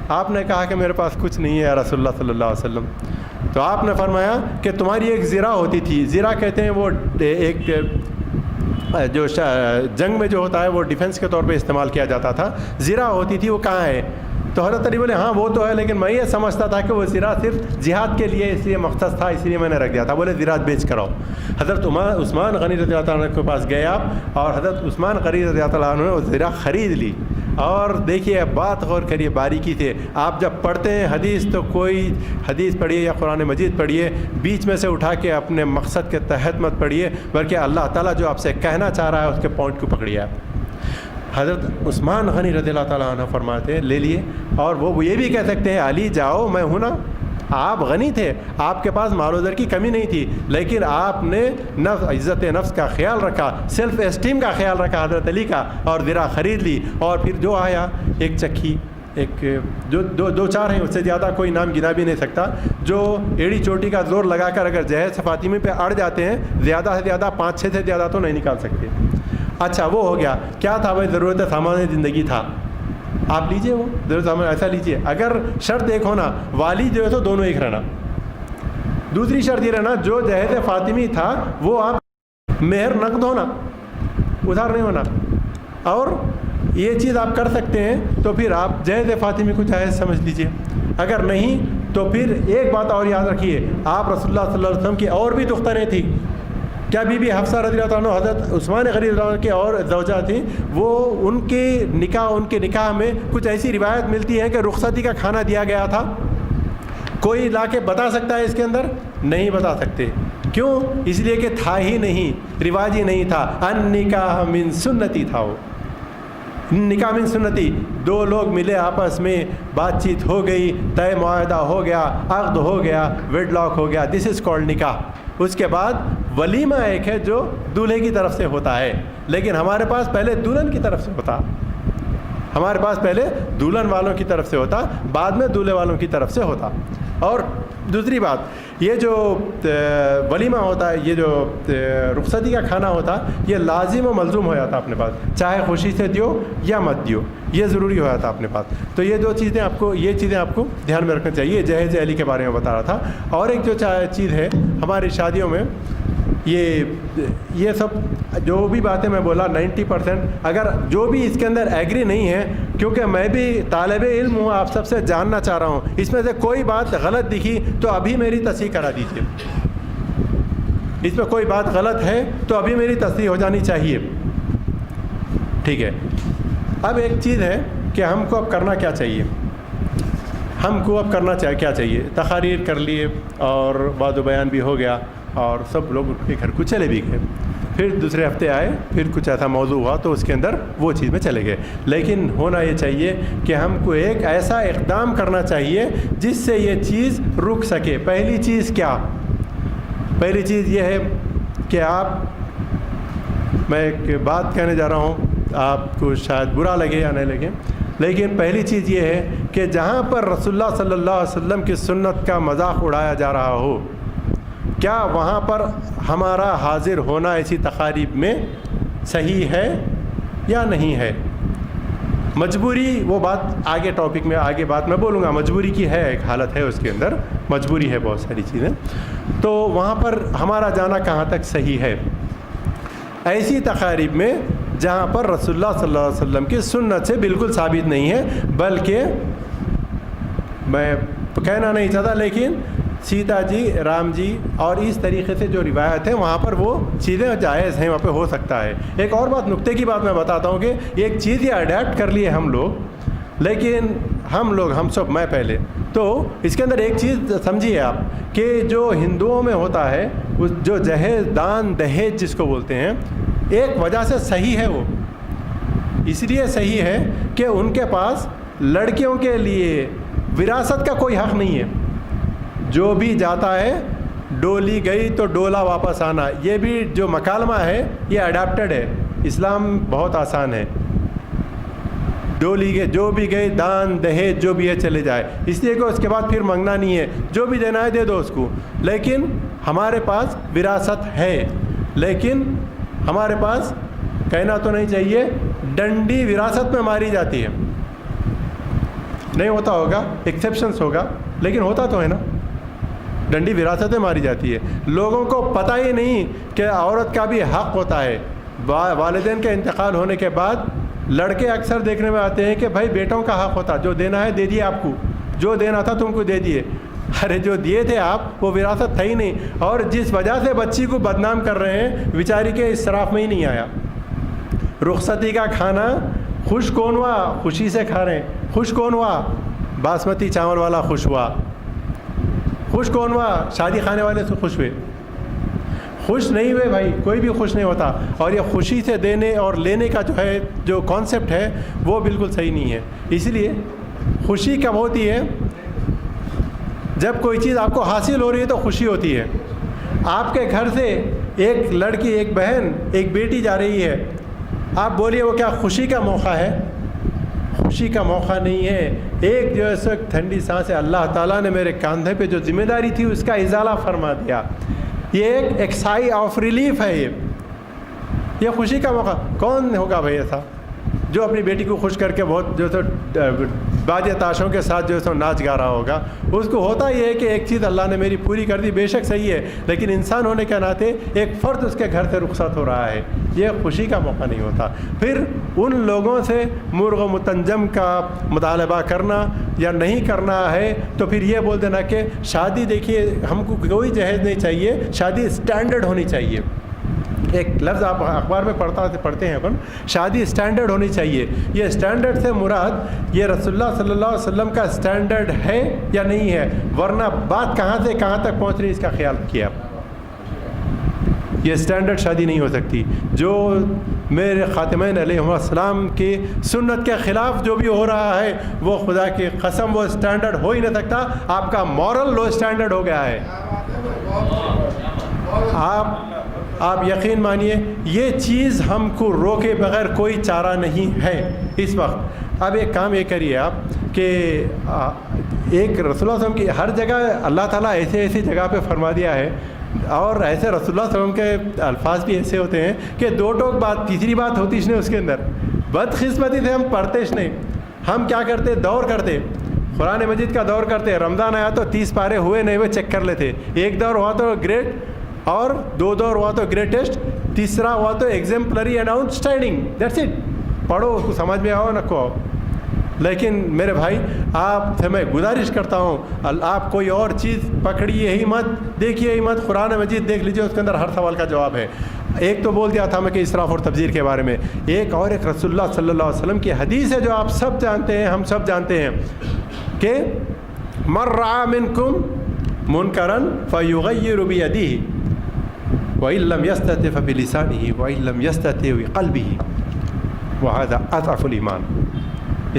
آپ نے کہا کہ میرے پاس کچھ نہیں ہے یا رسول اللہ صلی اللہ علیہ وسلم. تو آپ نے فرمایا کہ تمہاری ایک زرہ ہوتی تھی. زرہ کہتے ہیں وہ ایک جو جنگ میں جو ہوتا ہے وہ ڈیفنس کے طور پہ استعمال کیا جاتا تھا. زرہ ہوتی تھی، وہ کہاں ہے؟ تو حضرت علی بولے ہاں وہ تو ہے، لیکن میں یہ سمجھتا تھا کہ وہ زرہ صرف جہاد کے لیے اس لیے مختص تھا، اس لیے میں نے رکھ دیا تھا. بولے زراعت بیچ کر آؤ. حضرت عثمان غنی رضی اللہ عنہ کے پاس گئے آپ، اور حضرت عثمان غنی رضی اللہ عنہ نے وہ زرہ خرید لی. اور دیکھیے بات غور کریے باریکی سے. آپ جب پڑھتے ہیں حدیث تو کوئی حدیث پڑھیے یا قرآن مجید پڑھیے، بیچ میں سے اٹھا کے اپنے مقصد کے تحت مت پڑھیے، بلکہ اللہ تعالیٰ جو آپ سے کہنا چاہ رہا ہے اس کے پوائنٹ کو پکڑیے. حضرت عثمان غنی رضی اللہ تعالیٰ عنہ فرماتے ہیں لے لیے. اور وہ یہ بھی کہہ سکتے ہیں علی جاؤ میں ہوں نا. آپ غنی تھے، آپ کے پاس مال و زر کی کمی نہیں تھی، لیکن آپ نے عزت نفس کا خیال رکھا، سیلف اسٹیم کا خیال رکھا حضرت علی کا، اور زرہ خرید لی. اور پھر جو آیا ایک چکی، ایک جو دو چار ہیں، اس سے زیادہ کوئی نام گنا بھی نہیں سکتا، جو ایڑی چوٹی کا زور لگا کر اگر جہیز فاطمی پہ اڑ جاتے ہیں، زیادہ سے زیادہ 5-6 سے زیادہ تو نہیں نکال سکتے. اچھا وہ ہو گیا. کیا تھا بھائی؟ ضرورت سامان زندگی تھا. آپ لیجئے، وہ ضرورت سامان ایسا لیجئے. اگر شرط ایک ہونا، والی جو ہے تو دونوں ایک رہنا. دوسری شرط یہ رہنا جو جہیز فاطمی تھا وہ آپ مہر نقد ہونا، ادھار نہیں ہونا. اور یہ چیز آپ کر سکتے ہیں تو پھر آپ جہیز فاطمی کو جائز سمجھ لیجئے. اگر نہیں تو پھر ایک بات اور یاد رکھیے، آپ رسول اللہ صلی اللہ علیہ وسلم کی اور بھی دختریں تھیں. کیا بی بی حفصہ رضی اللہ عنہ حضرت عثمان غنی رضی اللہ عنہ کی اور زوجہ تھیں، وہ ان کے نکاح میں کچھ ایسی روایت ملتی ہے کہ رخصتی کا کھانا دیا گیا تھا. کوئی لا کے بتا سکتا ہے اس کے اندر؟ نہیں بتا سکتے. کیوں؟ اس لیے کہ تھا ہی نہیں، رواج ہی نہیں تھا. النکاح من سنتی تھا، وہ نکاح من سنتی. دو لوگ ملے، آپس میں بات چیت ہو گئی، طے معاہدہ ہو گیا، عقد ہو گیا، ویڈ لاک ہو گیا، دس از کالڈ نکاح. اس کے بعد ولیمہ ایک ہے جو دولہے کی طرف سے ہوتا ہے، لیکن ہمارے پاس پہلے دلہن کی طرف سے ہوتا. ہمارے پاس پہلے دلہن والوں کی طرف سے ہوتا، بعد میں دولہے والوں کی طرف سے ہوتا. اور دوسری بات، یہ جو ولیمہ ہوتا ہے، یہ جو رخصتی کا کھانا ہوتا، یہ لازم و ملزوم ہو جاتا اپنے پاس، چاہے خوشی سے دیو یا مت دیو، یہ ضروری ہو جاتا اپنے پاس. تو یہ دو چیزیں یہ چیزیں آپ کو دھیان میں رکھنا چاہیے. جہیز علی کے بارے میں بتا رہا تھا. اور ایک جو چیز ہے ہماری شادیوں میں، یہ سب جو بھی باتیں میں بولا 90%، اگر جو بھی اس کے اندر ایگری نہیں ہے، کیونکہ میں بھی طالب علم ہوں، آپ سب سے جاننا چاہ رہا ہوں، اس میں سے کوئی بات غلط دکھی تو ابھی میری تصحیح کرا دیجیے. اس میں کوئی بات غلط ہے تو ابھی میری تصحیح ہو جانی چاہیے. ٹھیک ہے. اب ایک چیز ہے کہ ہم کو اب کرنا کیا چاہیے. کیا چاہیے؟ تقاریر کر لیے اور وعد و بیان بھی ہو گیا اور سب لوگ اپنے گھر کو چلے بھی گئے. پھر دوسرے ہفتے آئے، پھر کچھ ایسا موضوع ہوا تو اس کے اندر وہ چیز میں چلے گئے. لیکن ہونا یہ چاہیے کہ ہم کو ایک ایسا اقدام کرنا چاہیے جس سے یہ چیز رک سکے. پہلی چیز کیا؟ پہلی چیز یہ ہے کہ میں ایک بات کہنے جا رہا ہوں، آپ کو شاید برا لگے یا نہیں لگے، لیکن پہلی چیز یہ ہے کہ جہاں پر رسول اللہ صلی اللہ علیہ وسلم کی سنت کا مذاق اڑایا جا رہا ہو، کیا وہاں پر ہمارا حاضر ہونا ایسی تقاریب میں صحیح ہے یا نہیں ہے؟ مجبوری، وہ بات آگے ٹاپک میں آگے بات میں بولوں گا. مجبوری کی ہے، ایک حالت ہے اس کے اندر، مجبوری ہے بہت ساری چیزیں. تو وہاں پر ہمارا جانا کہاں تک صحیح ہے؟ ایسی تقاریب میں جہاں پر رسول اللہ صلی اللہ علیہ وسلم کی سنت سے بالکل ثابت نہیں ہے، بلکہ میں کہنا نہیں چاہتا لیکن سیتا جی، رام جی اور اس طریقے سے جو روایت ہے وہاں پر وہ چیزیں جائز ہیں، وہاں پہ ہو سکتا ہے. ایک اور بات، نقطے کی بات میں بتاتا ہوں کہ ایک چیز یہ اڈیپٹ کر لیے ہم لوگ، لیکن ہم سب میں پہلے تو اس کے اندر ایک چیز سمجھیے آپ کہ جو ہندوؤں میں ہوتا ہے، جو جہیز دان دہیج جس کو بولتے ہیں، ایک وجہ سے صحیح ہے. وہ اس لیے صحیح ہے کہ ان کے پاس لڑکیوں کے لیے وراثت کا کوئی حق نہیں ہے. جو بھی جاتا ہے، ڈولی گئی تو ڈولا واپس آنا، یہ بھی جو مکالمہ ہے یہ اڈاپٹڈ ہے. اسلام بہت آسان ہے. ڈولی گئے، جو بھی گئے، دان دہیج جو بھی ہے چلے جائے، اس لیے کہ اس کے بعد پھر منگنا نہیں ہے، جو بھی دینا ہے دے دو اس کو. لیکن ہمارے پاس وراثت ہے، لیکن ہمارے پاس کہنا تو نہیں چاہیے ڈنڈی وراثت میں ماری جاتی ہے. نہیں ہوتا ہوگا، ایکسیپشنس ہوگا، لیکن ہوتا تو ہے نا. ڈنڈی وراثت میں ماری جاتی ہے. لوگوں کو پتہ ہی نہیں کہ عورت کا بھی حق ہوتا ہے. والدین کے انتقال ہونے کے بعد لڑکے اکثر دیکھنے میں آتے ہیں کہ بھائی بیٹوں کا حق ہوتا، جو دینا ہے دے دیے آپ کو، جو دینا تھا تم کو دے دیے. ارے جو دیے تھے آپ وہ وراثت تھا ہی نہیں. اور جس وجہ سے بچی کو بدنام کر رہے ہیں، بیچاری کے اسراف میں ہی نہیں آیا. رخصتی کا کھانا خوش کون ہوا؟ خوشی سے کھا رہے ہیں. خوش کون ہوا؟ باسمتی چاول والا خوش ہوا. خوش کون ہوا؟ شادی خانے والے سے خوش ہوئے. خوش نہیں ہوئے بھائی، کوئی بھی خوش نہیں ہوتا. اور یہ خوشی سے دینے اور لینے کا جو کانسیپٹ ہے وہ بالکل صحیح نہیں ہے. اس لیے خوشی کب ہوتی ہے؟ جب کوئی چیز آپ کو حاصل ہو رہی ہے تو خوشی ہوتی ہے. آپ کے گھر سے ایک لڑکی، ایک بہن، ایک بیٹی جا رہی ہے، آپ بولیے وہ کیا خوشی کا موقع ہے؟ خوشی کا موقع نہیں ہے. ایک جو ہے ٹھنڈی سانس ہے، اللہ تعالیٰ نے میرے کاندھے پہ جو ذمہ داری تھی اس کا ازالہ فرما دیا. یہ ایک ایکسائی آف ریلیف ہے. یہ خوشی کا موقع. کون ہوگا بھائی ایسا جو اپنی بیٹی کو خوش کر کے بہت جو باجے تاشوں کے ساتھ جو ہے سو ناچ گا رہا ہوگا. اس کو ہوتا یہ ہے کہ ایک چیز اللہ نے میری پوری کر دی, بے شک صحیح ہے, لیکن انسان ہونے کے ناطے ایک فرد اس کے گھر سے رخصت ہو رہا ہے, یہ خوشی کا موقع نہیں ہوتا. پھر ان لوگوں سے مرغ و متنجم کا مطالبہ کرنا یا نہیں کرنا ہے تو پھر یہ بول دینا کہ شادی دیکھیے ہم کو کوئی جہیز نہیں چاہیے, شادی اسٹینڈرڈ ہونی چاہیے. ایک لفظ آپ اخبار میں پڑھتے ہیں اپن, شادی اسٹینڈرڈ ہونی چاہیے. یہ اسٹینڈرڈ سے مراد یہ رسول اللہ صلی اللہ علیہ وسلم کا اسٹینڈرڈ ہے یا نہیں ہے, ورنہ بات کہاں سے کہاں تک پہنچ رہی اس کا خیال رکھیے آپ. یہ اسٹینڈرڈ شادی نہیں ہو سکتی. جو میرے خاتمین علیہ السلام کی سنت کے خلاف جو بھی ہو رہا ہے وہ خدا کی قسم وہ اسٹینڈرڈ ہو ہی نہیں سکتا. آپ کا مورل لو اسٹینڈرڈ ہو گیا ہے. آپ یقین مانیے یہ چیز ہم کو روکے بغیر کوئی چارہ نہیں ہے اس وقت. اب ایک کام یہ کریے آپ کہ ایک رسول اللہ صلی اللہ علیہ وسلم کی ہر جگہ اللہ تعالیٰ ایسی جگہ پہ فرما دیا ہے, اور ایسے رسول اللہ صلی اللہ علیہ وسلم کے الفاظ بھی ایسے ہوتے ہیں کہ دو ٹوک بات تیسری بات ہوتی اس نے اس کے اندر. بدقسمتی سے ہم پڑھتے اس نہیں, ہم کیا کرتے دور کرتے, قرآن مجید کا دور کرتے, رمضان آیا تو 30 پارے ہوئے نہیں ہوئے چیک کر لیتے, ایک دور ہوا تو گریٹ, اور 2 دور ہوا تو گریٹسٹ, تیسرا ہوا تو exemplary and out standing, that's it. پڑھو اس کو سمجھ میں آؤ نہ کو آؤ. لیکن میرے بھائی آپ سے میں گزارش کرتا ہوں آپ کوئی اور چیز پکڑیے ہی مت, دیکھیے ہی مت. قرآن مجید دیکھ لیجیے, اس کے اندر ہر سوال کا جواب ہے. ایک تو بول دیا تھا میں کہ اسراف اور تبذیر کے بارے میں, ایک رسول اللہ صلی اللہ علیہ وسلم کی حدیث ہے جو آپ سب جانتے ہیں, ہم سب جانتے ہیں کہ من رأى منکم منکرا فیغیر بیدیہ وَإِن لَّمْ يَسْتَطِعْ فَبِلِسَانِهِ وَإِن لَّمْ يَسْتَطِعْ بِقَلْبِهِ وَهَذَا أَضْعَفُ الْإِيمَانِ.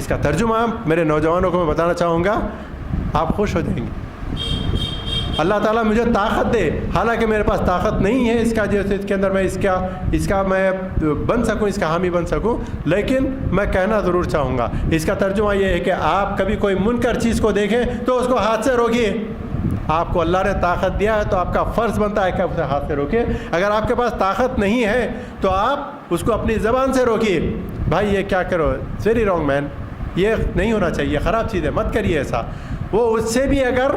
اس کا ترجمہ میرے نوجوانوں کو میں بتانا چاہوں گا, آپ خوش ہو جائیں گے. اللہ تعالیٰ مجھے طاقت دے, حالانکہ میرے پاس طاقت نہیں ہے اس کا جیسے اس کے اندر میں اس کا میں بن سکوں, اس کا حامی بن سکوں, لیکن میں کہنا ضرور چاہوں گا. اس کا ترجمہ یہ ہے کہ آپ کبھی کوئی منکر چیز کو دیکھیں تو اس کو ہاتھ سے روکیے. آپ کو اللہ نے طاقت دیا ہے تو آپ کا فرض بنتا ہے کہ اسے ہاتھ سے روکے. اگر آپ کے پاس طاقت نہیں ہے تو آپ اس کو اپنی زبان سے روکیے. بھائی یہ کیا کرو, ویری رانگ مین, یہ نہیں ہونا چاہیے, خراب چیز ہے, مت کریے ایسا. وہ اس سے بھی اگر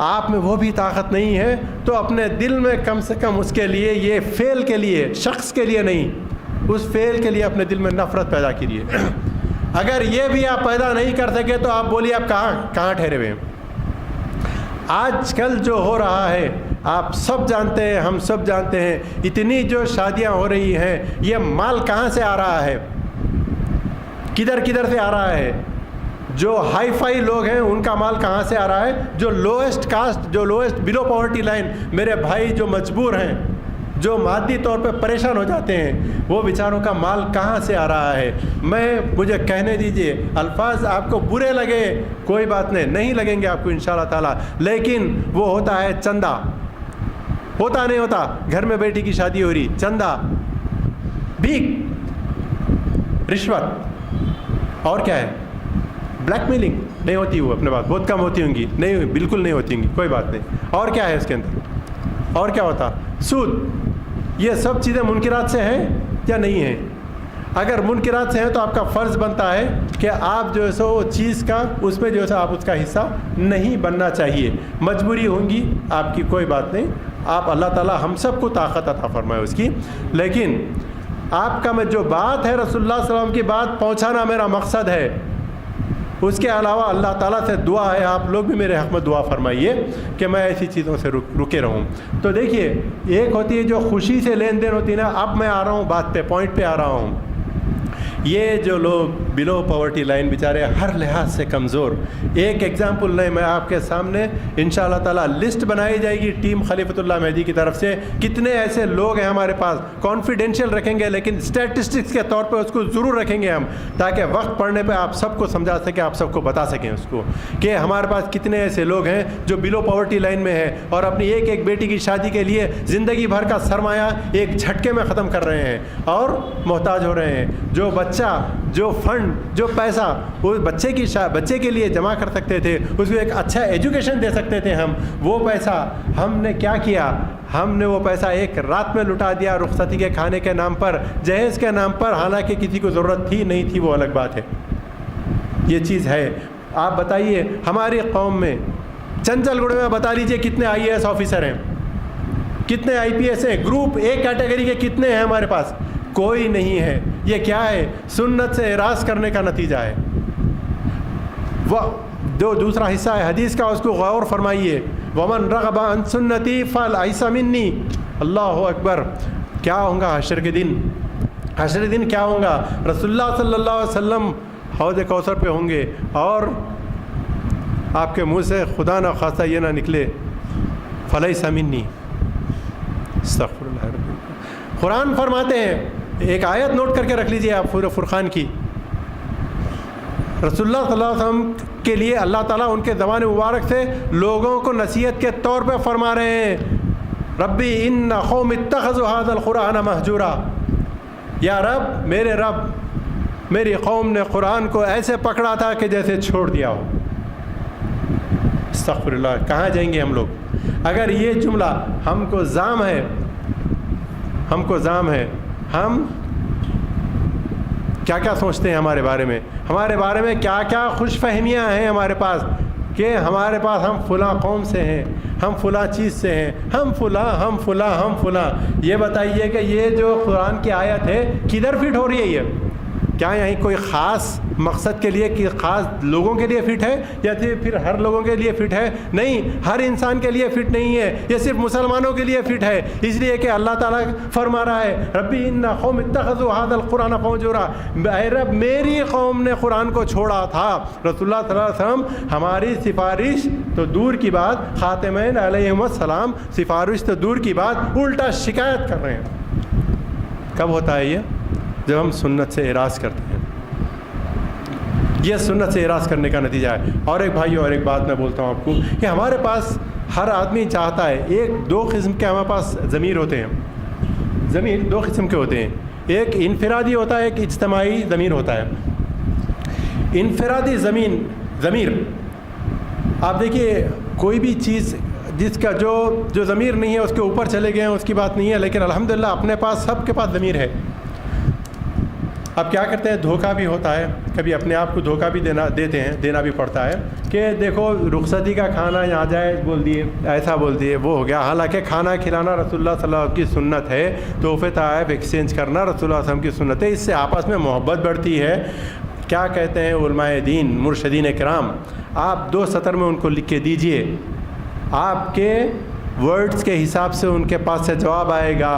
آپ میں وہ بھی طاقت نہیں ہے تو اپنے دل میں کم سے کم اس کے لیے, یہ فعل کے لیے, شخص کے لیے نہیں, اس فعل کے لیے اپنے دل میں نفرت پیدا کیجیے. اگر یہ بھی آپ پیدا نہیں کر سکے تو آپ بولیے آپ کہاں ٹھہرے ہوئے ہیں. آج کل جو ہو رہا ہے آپ سب جانتے ہیں, ہم سب جانتے ہیں, اتنی جو شادیاں ہو رہی ہیں یہ مال کہاں سے آ رہا ہے, کدھر سے آ رہا ہے. جو ہائی فائی لوگ ہیں ان کا مال کہاں سے آ رہا ہے, جو لوئسٹ کاسٹ, جو لوئسٹ بلو پاورٹی لائن, میرے بھائی جو مجبور ہیں, جو مادی طور پہ پریشان ہو جاتے ہیں, وہ بیچاروں کا مال کہاں سے آ رہا ہے. مجھے کہنے دیجئے, الفاظ آپ کو برے لگے کوئی بات نہیں لگیں گے آپ کو انشاءاللہ تعالی, لیکن وہ ہوتا ہے چندہ. ہوتا نہیں ہوتا, گھر میں بیٹی کی شادی ہو رہی, چندہ, بھیک, رشوت, اور کیا ہے, بلیک میلنگ. نہیں ہوتی وہ اپنے بات, بہت کم ہوتی ہوں گی, نہیں بالکل نہیں ہوتی ہوں گی, کوئی بات نہیں. اور کیا ہے اس کے اندر, اور کیا ہوتا, سود. یہ سب چیزیں منکرات سے ہیں یا نہیں ہیں؟ اگر منکرات سے ہیں تو آپ کا فرض بنتا ہے کہ آپ جو ہے سو چیز کا اس میں جو ہے سو آپ اس کا حصہ نہیں بننا چاہیے. مجبوری ہوں گی آپ کی, کوئی بات نہیں, آپ اللہ تعالیٰ ہم سب کو طاقت عطا فرمائے اس کی. لیکن آپ کا میں جو بات ہے رسول اللہ صلی اللہ علیہ وسلم کی بات پہنچانا میرا مقصد ہے. اس کے علاوہ اللہ تعالیٰ سے دعا ہے, آپ لوگ بھی میرے حق میں دعا فرمائیے کہ میں ایسی چیزوں سے رکے رہوں. تو دیکھیے, ایک ہوتی ہے جو خوشی سے لین دین ہوتی ہے نا. اب میں آ رہا ہوں بات پہ, پوائنٹ پہ آ رہا ہوں. یہ جو لوگ بلو پاورٹی لائن بیچارے ہر لحاظ سے کمزور, ایک ایگزامپل نہیں, میں آپ کے سامنے انشاءاللہ تعالیٰ لسٹ بنائی جائے گی ٹیم خلیفۃ اللہ مہدی کی طرف سے, کتنے ایسے لوگ ہیں ہمارے پاس. کانفیڈینشیل رکھیں گے لیکن اسٹیٹسٹکس کے طور پہ اس کو ضرور رکھیں گے ہم, تاکہ وقت پڑنے پہ آپ سب کو سمجھا سکیں, آپ سب کو بتا سکیں اس کو کہ ہمارے پاس کتنے ایسے لوگ ہیں جو بلو پاورٹی لائن میں ہیں اور اپنی ایک بیٹی کی شادی کے لیے زندگی بھر کا سرمایہ ایک جھٹکے میں ختم کر رہے ہیں اور محتاج ہو رہے ہیں. جو بچہ, جو فنڈ, جو پیسہ وہ بچے کے لیے جمع کر سکتے تھے, اس کو ایک اچھا ایجوکیشن دے سکتے تھے ہم, وہ پیسہ ہم نے کیا کیا, ہم نے وہ پیسہ ایک رات میں لٹا دیا رخصتی کے کھانے کے نام پر, جہیز کے نام پر, حالانکہ کسی کو ضرورت تھی نہیں تھی وہ الگ بات ہے. یہ چیز ہے. آپ بتائیے ہماری قوم میں چنچل گڑھ میں بتا لیجئے کتنے IAS آفیسر ہیں, کتنے IPS ہیں, گروپ A کیٹیگری کے کتنے ہیں ہمارے پاس؟ کوئی نہیں ہے. یہ کیا ہے؟ سنت سے اعراض کرنے کا نتیجہ ہے. وہ جو دوسرا حصہ ہے حدیث کا, اس کو غور فرمائیے. ومن رغب عن سنتی فلیس منی. اللہ اکبر. کیا ہوگا حشر کے دن؟ حشر دن کیا ہوگا؟ رسول اللہ صلی اللہ علیہ وسلم حوض کوثر پہ ہوں گے اور آپ کے منہ سے خدا نہ خواستہ یہ نہ نکلے فلیس منی. استغفر اللہ رب العالمین. قرآن فرماتے ہیں, ایک آیت نوٹ کر کے رکھ لیجئے آپ سورہ فرقان کی. رسول اللہ صلی اللہ علیہ وسلم کے لیے اللہ تعالیٰ ان کے زبان مبارک سے لوگوں کو نصیحت کے طور پہ فرما رہے ہیں, ربی ان قوم اتخذوا ھذا القرآن مہجورا. یا رب, میرے رب, میری قوم نے قرآن کو ایسے پکڑا تھا کہ جیسے چھوڑ دیا ہو. استغفر اللہ. کہاں جائیں گے ہم لوگ؟ اگر یہ جملہ ہم کو زام ہے, ہم کو زام ہے, ہم کیا کیا سوچتے ہیں ہمارے بارے میں, ہمارے بارے میں کیا کیا خوش فہمیاں ہیں ہمارے پاس کہ ہمارے پاس ہم فلاں قوم سے ہیں, ہم فلاں چیز سے ہیں, ہم فلاں ہم فلاں ہم فلاں. یہ بتائیے کہ یہ جو قرآن کی آیت ہے کدھر فٹ ہو رہی ہے؟ یہ کیا یہیں کوئی خاص مقصد کے لیے, کہ خاص لوگوں کے لیے فٹ ہے یا پھر ہر لوگوں کے لیے فٹ ہے؟ نہیں, ہر انسان کے لیے فٹ نہیں ہے, یہ صرف مسلمانوں کے لیے فٹ ہے. اس لیے کہ اللہ تعالیٰ فرما رہا ہے, ربی ان قوم اتخذوا ھذا القرآن مہجورا. اے رب, میری قوم نے قرآن کو چھوڑا تھا. رسول اللہ صلی اللہ علیہ وسلم ہماری سفارش تو دور کی بات, خاتمین علیہم السلام سفارش تو دور کی بات, الٹا شکایت کر رہے ہیں. کب ہوتا ہے یہ؟ جب ہم سنت سے اعراض کرتے ہیں. یہ سنت سے اعراض کرنے کا نتیجہ ہے. اور ایک بھائی, اور ایک بات میں بولتا ہوں آپ کو کہ ہمارے پاس ہر آدمی چاہتا ہے, ایک دو قسم کے ہمارے پاس ضمیر ہوتے ہیں. ضمیر دو قسم کے ہوتے ہیں, ایک انفرادی ہوتا ہے, ایک اجتماعی ضمیر ہوتا ہے. انفرادی ضمیر آپ دیکھیے, کوئی بھی چیز جس کا جو ضمیر نہیں ہے اس کے اوپر چلے گئے ہیں, اس کی بات نہیں ہے, لیکن الحمدللہ اپنے پاس سب کے پاس ضمیر ہے. اب کیا کرتے ہیں, دھوکہ بھی ہوتا ہے, کبھی اپنے آپ کو دھوکہ بھی دینا بھی پڑتا ہے کہ دیکھو رخصتی کا کھانا یہاں جائے بول دیے, ایسا بول دیے, وہ ہو گیا. حالانکہ کھانا کھلانا رسول اللہ صلی اللہ علیہ وسلم کی سنت ہے, تحفے تحائف ایکسچینج کرنا رسول اللہ صلی اللہ علیہ وسلم کی سنت ہے. اس سے آپس میں محبت بڑھتی ہے. کیا کہتے ہیں علماء دین, مرشدین کرام, آپ 2 سطر میں ان کو لکھ کے دیجئے, آپ کے ورڈز کے حساب سے ان کے پاس سے جواب آئے گا.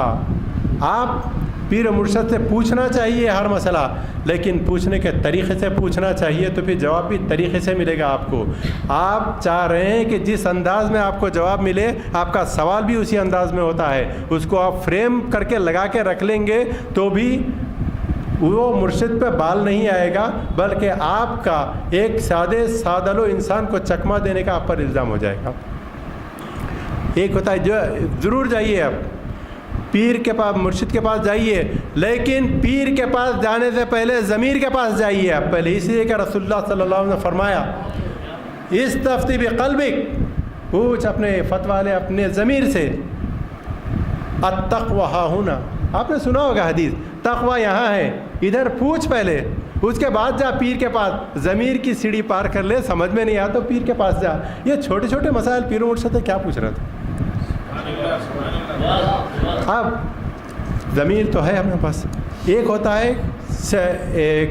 آپ پیر و مرشد سے پوچھنا چاہیے ہر مسئلہ, لیکن پوچھنے کے طریقے سے پوچھنا چاہیے, تو پھر جواب بھی طریقے سے ملے گا آپ کو. آپ چاہ رہے ہیں کہ جس انداز میں آپ کو جواب ملے, آپ کا سوال بھی اسی انداز میں ہوتا ہے. اس کو آپ فریم کر کے لگا کے رکھ لیں گے تو بھی وہ مرشد پہ بال نہیں آئے گا, بلکہ آپ کا ایک سادہ لو انسان کو چکمہ دینے کا آپ پر الزام ہو جائے گا. ایک ہوتا ہے, جو ضرور جائیے آپ پیر کے پاس, مرشد کے پاس جائیے, لیکن پیر کے پاس جانے سے پہلے ضمیر کے پاس جائیے آپ پہلے. اس لیے کہ رسول اللہ صلی اللہ علیہ وسلم نے فرمایا, استفتی بقلبک, پوچھ اپنے فتویٰ لے اپنے ضمیر سے. التقوی ہا ہونا, آپ نے سنا ہوگا حدیث, تقوی یہاں ہے, ادھر پوچھ پہلے, اس کے بعد جا پیر کے پاس. ضمیر کی سیڑھی پار کر لے, سمجھ میں نہیں آیا تو پیر کے پاس جا. یہ چھوٹے چھوٹے مسائل پیر و مرشد سے کیا پوچھ رہا تھا. اب ضمیر تو ہے ہمارے پاس. ایک ہوتا ہے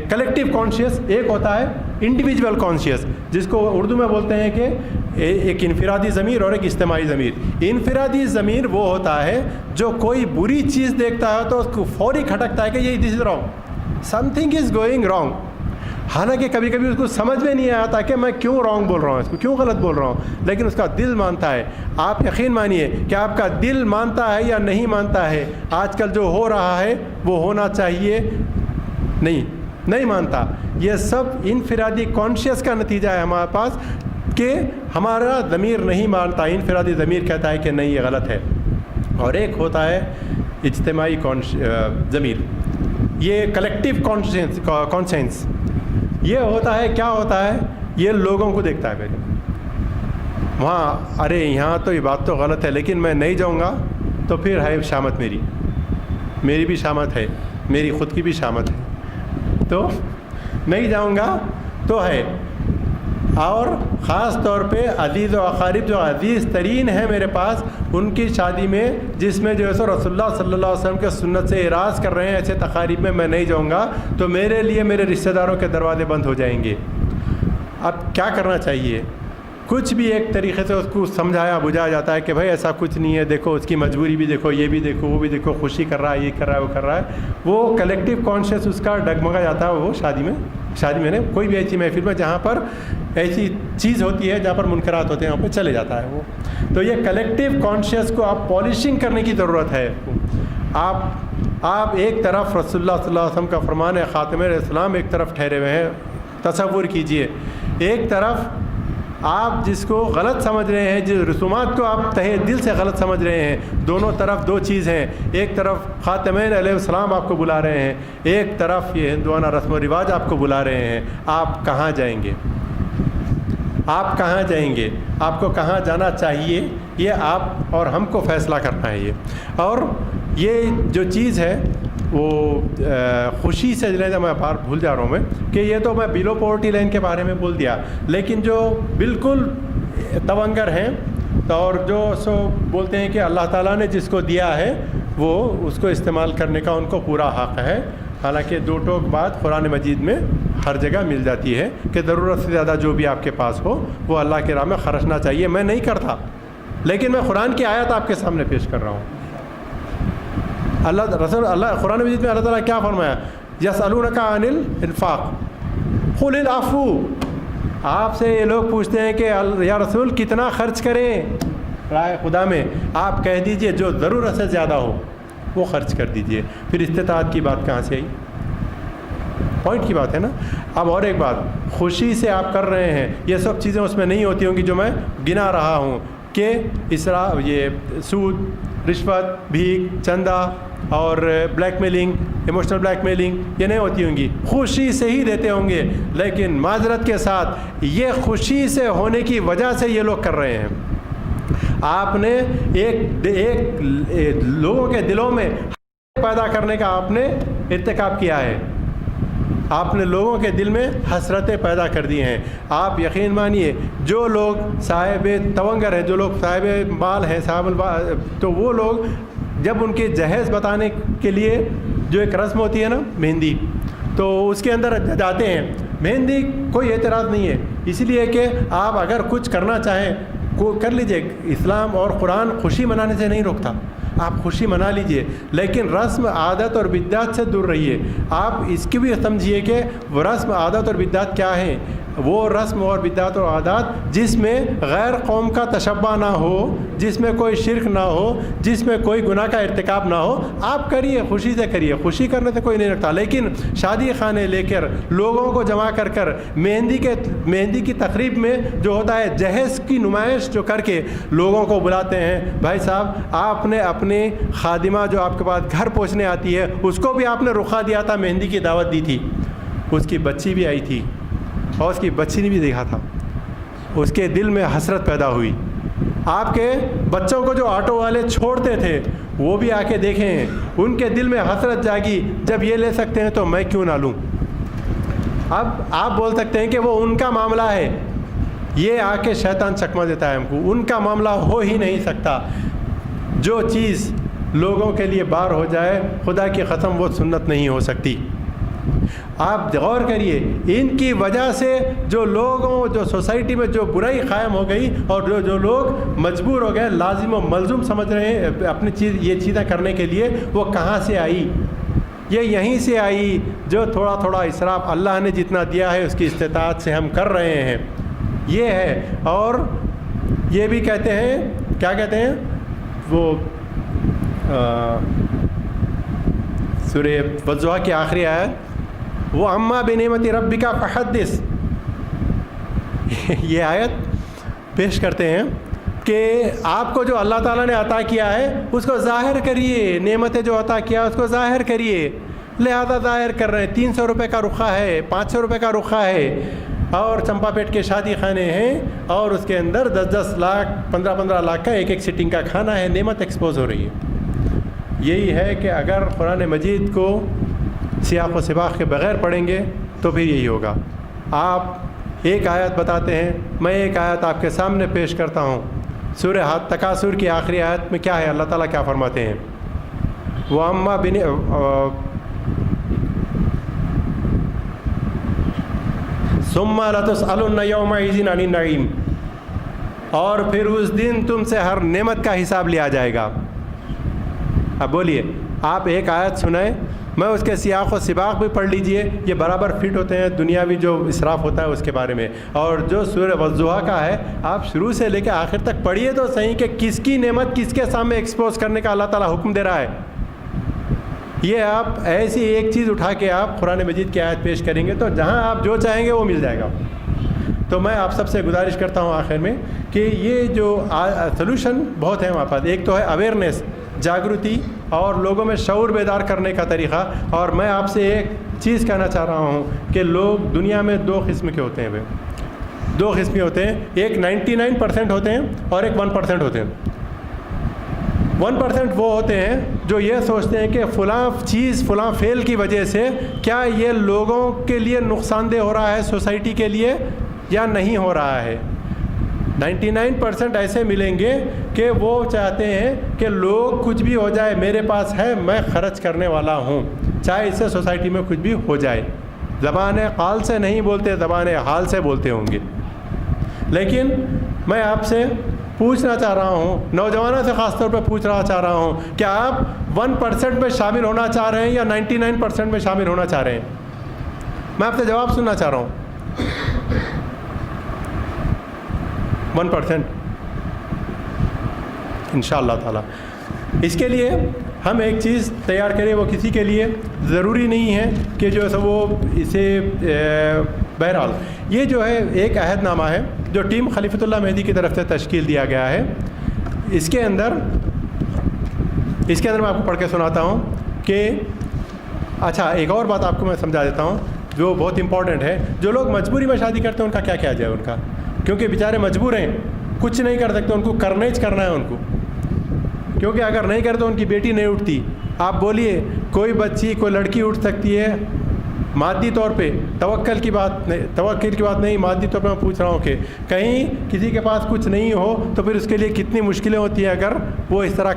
کلیکٹیو کانشیس, ایک ہوتا ہے انڈیویجول کانشیس, جس کو اردو میں بولتے ہیں کہ ایک انفرادی ضمیر اور ایک اجتماعی ضمیر. انفرادی ضمیر وہ ہوتا ہے جو کوئی بری چیز دیکھتا ہے تو اس کو فوری کھٹکتا ہے کہ یہ this is wrong, something is going wrong. حالانکہ کبھی کبھی اس کو سمجھ میں نہیں آتا کہ میں کیوں رانگ بول رہا ہوں, اس کو کیوں غلط بول رہا ہوں, لیکن اس کا دل مانتا ہے. آپ یقین مانیے کہ آپ کا دل مانتا ہے یا نہیں مانتا ہے. آج کل جو ہو رہا ہے وہ ہونا چاہیے, نہیں مانتا. یہ سب انفرادی کانشیس کا نتیجہ ہے ہمارے پاس کہ ہمارا ضمیر نہیں مانتا. انفرادی ضمیر کہتا ہے کہ نہیں یہ غلط ہے. اور ایک ہوتا ہے اجتماعی ضمیر, یہ کلیکٹیو کانشنس. یہ ہوتا ہے, کیا ہوتا ہے, یہ لوگوں کو دیکھتا ہے پہلے, وہاں ارے یہاں تو یہ بات تو غلط ہے لیکن میں نہیں جاؤں گا تو پھر ہے شامت, میری بھی شامت ہے, میری خود کی بھی شامت ہے, تو نہیں جاؤں گا تو ہے، اور خاص طور پہ عزیز و اقارب جو عزیز ترین ہیں میرے پاس، ان کی شادی میں جس میں جو ہے سو رسول اللہ صلی اللہ علیہ وسلم کے سنت سے اعراض کر رہے ہیں، ایسے تقاریب میں میں نہیں جاؤں گا، تو میرے لیے میرے رشتہ داروں کے دروازے بند ہو جائیں گے۔ اب کیا کرنا چاہیے؟ کچھ بھی ایک طریقے سے اس کو سمجھایا بجھایا جاتا ہے کہ بھائی ایسا کچھ نہیں ہے، دیکھو اس کی مجبوری بھی دیکھو، یہ بھی دیکھو، وہ بھی دیکھو، خوشی کر رہا ہے، یہ کر رہا ہے، وہ کر رہا ہے، وہ کلیکٹیو کانشیس اس کا ڈگمگا جاتا ہے۔ وہ شادی میں نے کوئی بھی ایسی محفل میں جہاں پر ایسی چیز ہوتی ہے، جہاں پر منکرات ہوتے ہیں، وہاں پہ چلے جاتا ہے وہ۔ تو یہ کلیکٹیو کانشیس کو آپ پالشنگ کرنے کی ضرورت ہے۔ آپ ایک طرف رسول اللہ صلی اللہ علیہ وسلم کا فرمان ہے، خاتم الاسلام ایک طرف ٹھہرے ہوئے ہیں، تصور کیجئے، ایک طرف آپ جس کو غلط سمجھ رہے ہیں، جس رسومات کو آپ تہہ دل سے غلط سمجھ رہے ہیں، دونوں طرف دو چیز ہیں، ایک طرف خاتمین علیہ السلام آپ کو بلا رہے ہیں، ایک طرف یہ ہندوانہ رسم و رواج آپ کو بلا رہے ہیں۔ آپ کہاں جائیں گے؟ آپ کہاں جائیں گے؟ آپ کو کہاں جانا چاہیے، یہ آپ اور ہم کو فیصلہ کرنا ہے یہ۔ اور یہ جو چیز ہے وہ خوشی سے میں بار بھول جا رہا ہوں کہ یہ تو میں بیلو پاورٹی لائن کے بارے میں بول دیا، لیکن جو بالکل تونگر ہیں اور جو سو بولتے ہیں کہ اللہ تعالیٰ نے جس کو دیا ہے وہ اس کو استعمال کرنے کا ان کو پورا حق ہے، حالانکہ دو ٹوک بات قرآن مجید میں ہر جگہ مل جاتی ہے کہ ضرورت سے زیادہ جو بھی آپ کے پاس ہو وہ اللہ کے راہ میں خرچنا چاہیے۔ میں نہیں کرتا، لیکن میں قرآن کی آیت آپ کے سامنے پیش کر رہا ہوں۔ اللہ قرآن مجید میں اللہ تعالیٰ کیا فرمایا؟ یسألونک عن الانفاق قل العفو۔ آپ سے یہ لوگ پوچھتے ہیں کہ یا رسول کتنا خرچ کریں رائے خدا میں، آپ کہہ دیجئے جو ضرورت سے زیادہ ہو وہ خرچ کر دیجئے۔ پھر استطاعت کی بات کہاں سے آئی؟ پوائنٹ کی بات ہے نا۔ اب اور ایک بات، خوشی سے آپ کر رہے ہیں، یہ سب چیزیں اس میں نہیں ہوتی ہوں گی جو میں گنا رہا ہوں کہ اسراف، یہ سود، رشوت، بھیک، چندہ اور black mailing, emotional black mailing, یہ نہیں ہوتی ہوں گی، خوشی سے ہی دیتے ہوں گے، لیکن معذرت کے ساتھ یہ خوشی سے ہونے کی وجہ سے یہ لوگ کر رہے ہیں۔ آپ نے ایک لوگوں کے دلوں میں پیدا کرنے کا آپ نے ارتکاب کیا ہے، آپ نے لوگوں کے دل میں حسرتیں پیدا کر دی ہیں۔ آپ یقین مانیے جو لوگ صاحب تونگر ہیں، جو لوگ صاحب مال ہیں، تو وہ لوگ جب ان کے جہیز بتانے کے لیے جو ایک رسم ہوتی ہے نا مہندی، تو اس کے اندر جاتے ہیں۔ مہندی کوئی اعتراض نہیں ہے، اس لیے کہ آپ اگر کچھ کرنا چاہیں کر لیجئے، اسلام اور قرآن خوشی منانے سے نہیں روکتا، آپ خوشی منا لیجئے، لیکن رسم عادت اور بدعت سے دور رہیے۔ آپ اس کی بھی سمجھیے کہ وہ رسم عادت اور بدعت کیا ہیں، وہ رسم اور بدعت اور عادات جس میں غیر قوم کا تشبہ نہ ہو، جس میں کوئی شرک نہ ہو، جس میں کوئی گناہ کا ارتکاب نہ ہو، آپ کریے، خوشی سے کریے، خوشی کرنے سے کوئی نہیں رکھتا۔ لیکن شادی خانے لے کر لوگوں کو جمع کر کر مہندی کی تقریب میں جو ہوتا ہے جہیز کی نمائش جو کر کے لوگوں کو بلاتے ہیں، بھائی صاحب آپ نے اپنی خادمہ جو آپ کے پاس گھر پہنچنے آتی ہے اس کو بھی آپ نے رخا دیا تھا، مہندی کی دعوت دی تھی، اس کی بچی بھی آئی تھی اور اس کی بچی نے بھی دیکھا تھا، اس کے دل میں حسرت پیدا ہوئی۔ آپ کے بچوں کو جو آٹو والے چھوڑتے تھے وہ بھی آ کے دیکھیں، ان کے دل میں حسرت جاگی، جب یہ لے سکتے ہیں تو میں کیوں نہ لوں۔ اب آپ بول سکتے ہیں کہ وہ ان کا معاملہ ہے، یہ آ کے شیطان چکمہ دیتا ہے ہم کو، ان کا معاملہ ہو ہی نہیں سکتا۔ جو چیز لوگوں کے لیے بار ہو جائے، خدا کی قسم وہ سنت نہیں ہو سکتی۔ آپ غور کریے، ان کی وجہ سے جو لوگوں، جو سوسائٹی میں جو برائی قائم ہو گئی اور جو لوگ مجبور ہو گئے، لازم و ملزوم سمجھ رہے ہیں اپنی یہ چیزیں کرنے کے لیے، وہ کہاں سے آئی؟ یہ یہیں سے آئی جو تھوڑا تھوڑا اسراف اللہ نے جتنا دیا ہے اس کی استطاعت سے ہم کر رہے ہیں، یہ ہے۔ اور یہ بھی کہتے ہیں، کیا کہتے ہیں وہ سورہ والضحیٰ کی آخری آیت، وہ اما بنعمت ربک فحدث، یہ آیت پیش کرتے ہیں کہ آپ کو جو اللہ تعالیٰ نے عطا کیا ہے اس کو ظاہر کریے، نعمتیں جو عطا کیا اس کو ظاہر کریے، لہذا ظاہر کر رہے ہیں۔ 300 روپے کا رخا ہے، 500 روپے کا رخا ہے، اور چمپا پیٹ کے شادی خانے ہیں اور اس کے اندر 10-10 لاکھ 15-15 لاکھ کا ایک سٹنگ کا کھانا ہے، نعمت ایکسپوز ہو رہی ہے۔ یہی ہے کہ اگر قرآن مجید کو سیاق و سباق کے بغیر پڑھیں گے تو پھر یہی ہوگا۔ آپ ایک آیت بتاتے ہیں، میں ایک آیت آپ کے سامنے پیش کرتا ہوں۔ سورہ تکاثر کی آخری آیت میں کیا ہے؟ اللہ تعالیٰ کیا فرماتے ہیں؟ وَأَمَّا ثُمَّ لَتُسْأَلُنَّ يَوْمَئِذٍ عَنِ النَّعِيمِ، اور پھر اس دن تم سے ہر نعمت کا حساب لیا جائے گا۔ اب بولیے، آپ ایک آیت سنائیں، میں اس کے سیاق و سباق بھی پڑھ لیجئے، یہ برابر فٹ ہوتے ہیں دنیاوی جو اسراف ہوتا ہے اس کے بارے میں۔ اور جو سورہ والضحیٰ کا ہے، آپ شروع سے لے کے آخر تک پڑھیے تو صحیح کہ کس کی نعمت کس کے سامنے ایکسپوز کرنے کا اللہ تعالیٰ حکم دے رہا ہے۔ یہ آپ ایسی ایک چیز اٹھا کے آپ قرآن مجید کی آیت پیش کریں گے تو جہاں آپ جو چاہیں گے وہ مل جائے گا۔ تو میں آپ سب سے گزارش کرتا ہوں آخر میں کہ یہ جو سلوشن بہت ہے ہمارے پاس۔ ایک تو ہے اویئرنیس، جاگرتی اور لوگوں میں شعور بیدار کرنے کا طریقہ۔ اور میں آپ سے ایک چیز کہنا چاہ رہا ہوں کہ لوگ دنیا میں دو قسم کے ہوتے ہیں، دو قسم ہوتے ہیں، ایک 99% ہوتے ہیں اور ایک 1% ہوتے ہیں۔ 1% وہ ہوتے ہیں جو یہ سوچتے ہیں کہ فلاں چیز فلاں فعل کی وجہ سے کیا یہ لوگوں کے لیے نقصان دہ ہو رہا ہے، سوسائٹی کے لیے، یا نہیں ہو رہا ہے۔ 99% ایسے ملیں گے کہ وہ چاہتے ہیں کہ لوگ کچھ بھی ہو جائے، میرے پاس ہے، میں خرچ کرنے والا ہوں، چاہے اس سے سوسائٹی میں کچھ بھی ہو جائے۔ زبان قال سے نہیں بولتے، زبان حال سے بولتے ہوں گے۔ لیکن میں آپ سے پوچھنا چاہ رہا ہوں، نوجوانوں سے خاص طور پہ پوچھنا چاہ رہا ہوں، کیا آپ 1% میں شامل ہونا چاہ رہے ہیں یا 99% میں شامل ہونا چاہ رہے ہیں؟ میں آپ سے جواب سننا چاہ رہا ہوں۔ 1% انشاءاللہ تعالی۔ اس کے لیے ہم ایک چیز تیار کریں، وہ کسی کے لیے ضروری نہیں ہے کہ جو ہے وہ اسے بہرحال یہ جو ہے ایک عہد نامہ ہے جو ٹیم خلیفۃ اللہ مہدی کی طرف سے تشکیل دیا گیا ہے۔ اس کے اندر میں آپ کو پڑھ کے سناتا ہوں کہ اچھا ایک اور بات آپ کو میں سمجھا دیتا ہوں جو بہت امپورٹنٹ ہے۔ جو لوگ مجبوری میں شادی کرتے ہیں ان کا کیا کیا جائے ان کا، کیونکہ بیچارے مجبور ہیں، کچھ نہیں کر سکتے، ان کو کرنا ہے ان کو، کیونکہ اگر نہیں کرے تو ان کی بیٹی نہیں اٹھتی۔ آپ بولیے کوئی بچی کوئی لڑکی اٹھ سکتی ہے مادی طور پہ، توکل کی بات نہیں، مادی طور پہ میں پوچھ رہا ہوں کہ کہیں کسی کے پاس کچھ نہیں ہو تو پھر اس کے لیے کتنی مشکلیں ہوتی ہیں اگر وہ اس طرح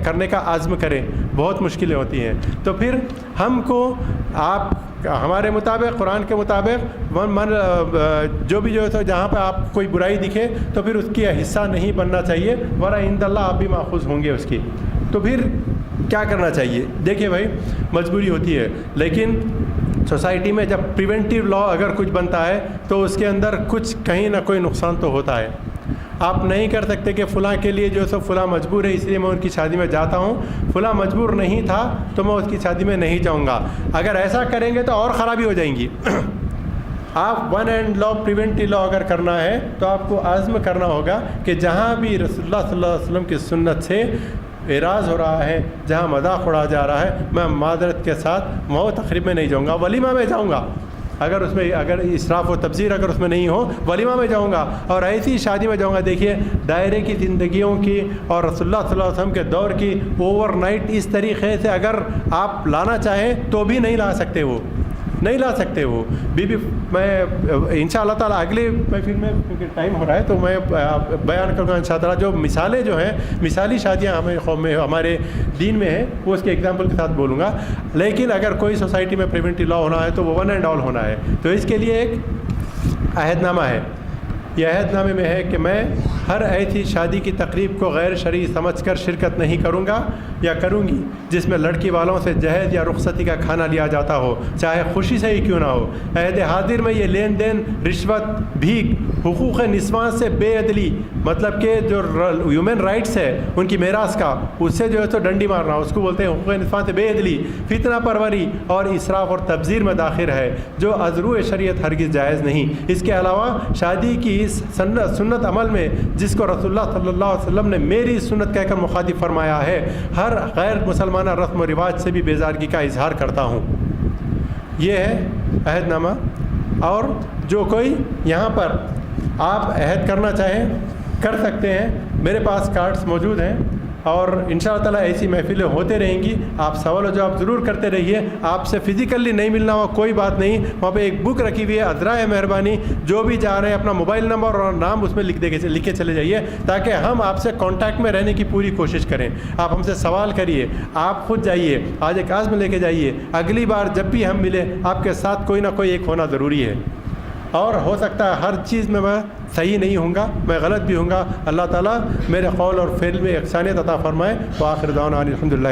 کرنے کا عزم کرے، بہت مشکلیں ہوتی ہیں۔ تو پھر ہم کو آپ ہمارے مطابق قرآن کے مطابق جو بھی ہے جہاں پہ آپ کوئی برائی دکھے تو پھر اس کی حصہ نہیں بننا چاہیے، ورنہ عند اللہ آپ بھی ماخوذ ہوں گے اس کی۔ تو پھر کیا کرنا چاہیے؟ دیکھیے بھائی، مجبوری ہوتی ہے، لیکن سوسائٹی میں جب پریونٹیو لا اگر کچھ بنتا ہے تو اس کے اندر کچھ کہیں نہ کوئی نقصان تو ہوتا ہے۔ آپ نہیں کر سکتے کہ فلاں کے لیے جو سب فلاں مجبور ہے اس لیے میں ان کی شادی میں جاتا ہوں، فلاں مجبور نہیں تھا تو میں اس کی شادی میں نہیں جاؤں گا۔ اگر ایسا کریں گے تو اور خرابی ہو جائیں گی۔ آپ ون اینڈ لا، پریونٹیو لا اگر کرنا ہے تو آپ کو عزم کرنا ہوگا کہ جہاں بھی رسول اللہ صلی اللہ علیہ وسلم کی سنت سے اعراض ہو رہا ہے، جہاں مذاق اڑایا جا رہا ہے، میں معذرت کے ساتھ وہ تقریب میں نہیں جاؤں گا، ولیمہ میں جاؤں گا۔ اگر اسراف و تبذیر اگر اس میں نہیں ہو، ولیمہ میں جاؤں گا اور ایسی شادی میں جاؤں گا۔ دیکھیے دائرے کی زندگیوں کی اور رسول اللہ صلی اللہ علیہ وسلم کے دور کی اوور نائٹ اس طریقے سے اگر آپ لانا چاہیں تو بھی نہیں لا سکتے، وہ میں انشاءاللہ تعالیٰ اگلے محفل میں، کیونکہ ٹائم ہو رہا ہے تو میں بیان کروں گا انشاءاللہ تعالیٰ جو مثالیں جو ہیں، مثالی شادیاں ہمیں قوم میں ہمارے دین میں ہیں، وہ اس کے ایگزامپل کے ساتھ بولوں گا۔ لیکن اگر کوئی سوسائٹی میں پریونٹیو لا ہونا ہے تو وہ ون اینڈ آل ہونا ہے۔ تو اس کے لیے ایک عہد نامہ ہے۔ یہ عہد نامے میں ہے کہ میں ہر ایسی شادی کی تقریب کو غیر شرعی سمجھ کر شرکت نہیں کروں گا یا کروں گی جس میں لڑکی والوں سے جہیز یا رخصتی کا کھانا لیا جاتا ہو، چاہے خوشی سے ہی کیوں نہ ہو۔ عہد حاضر میں یہ لین دین، رشوت، بھیک، حقوق نسواں سے بے عدلی، مطلب کہ جو ہیومن رائٹس ہے ان کی میراث کا، اس سے جو ہے تو ڈنڈی مارنا، اس کو بولتے ہیں حقوق نسواں سے بے عدلی، فتنہ پروری اور اسراف اور تبذیر میں داخل ہے جو از روئے شریعت ہرگز جائز نہیں۔ اس کے علاوہ شادی کی اس سنت عمل میں جس کو رسول اللہ صلی اللہ علیہ وسلم نے میری سنت کہہ کر مخاطب فرمایا ہے، ہر غیر مسلمانہ رسم و رواج سے بھی بیزارگی کا اظہار کرتا ہوں۔ یہ ہے عہد نامہ۔ اور جو کوئی یہاں پر آپ عہد کرنا چاہیں کر سکتے ہیں، میرے پاس کارڈز موجود ہیں، اور انشاءاللہ تعالیٰ ایسی محفلیں ہوتے رہیں گی. آپ سوال و جواب ضرور کرتے رہیے. آپ سے فزیکلی نہیں ملنا ہوا کوئی بات نہیں, وہاں پہ ایک بک رکھی ہوئی ہے عذرائے مہربانی, جو بھی جا رہے ہیں اپنا موبائل نمبر اور نام اس میں لکھ کے چلے جائیے, تاکہ ہم آپ سے کانٹیکٹ میں رہنے کی پوری کوشش کریں. آپ ہم سے سوال کریے, آپ خود جائیے, آج ایک عزم لے کے جائیے. اگلی بار جب بھی ہم ملے آپ کے ساتھ کوئی نہ کوئی ایک ہونا ضروری ہے. اور ہو سکتا ہے ہر چیز میں صحیح نہیں ہوں گا, میں غلط بھی ہوں گا. اللہ تعالیٰ میرے قول اور فعل میں یکسانیت عطا فرمائے. وآخر دعوانا الحمدللہ.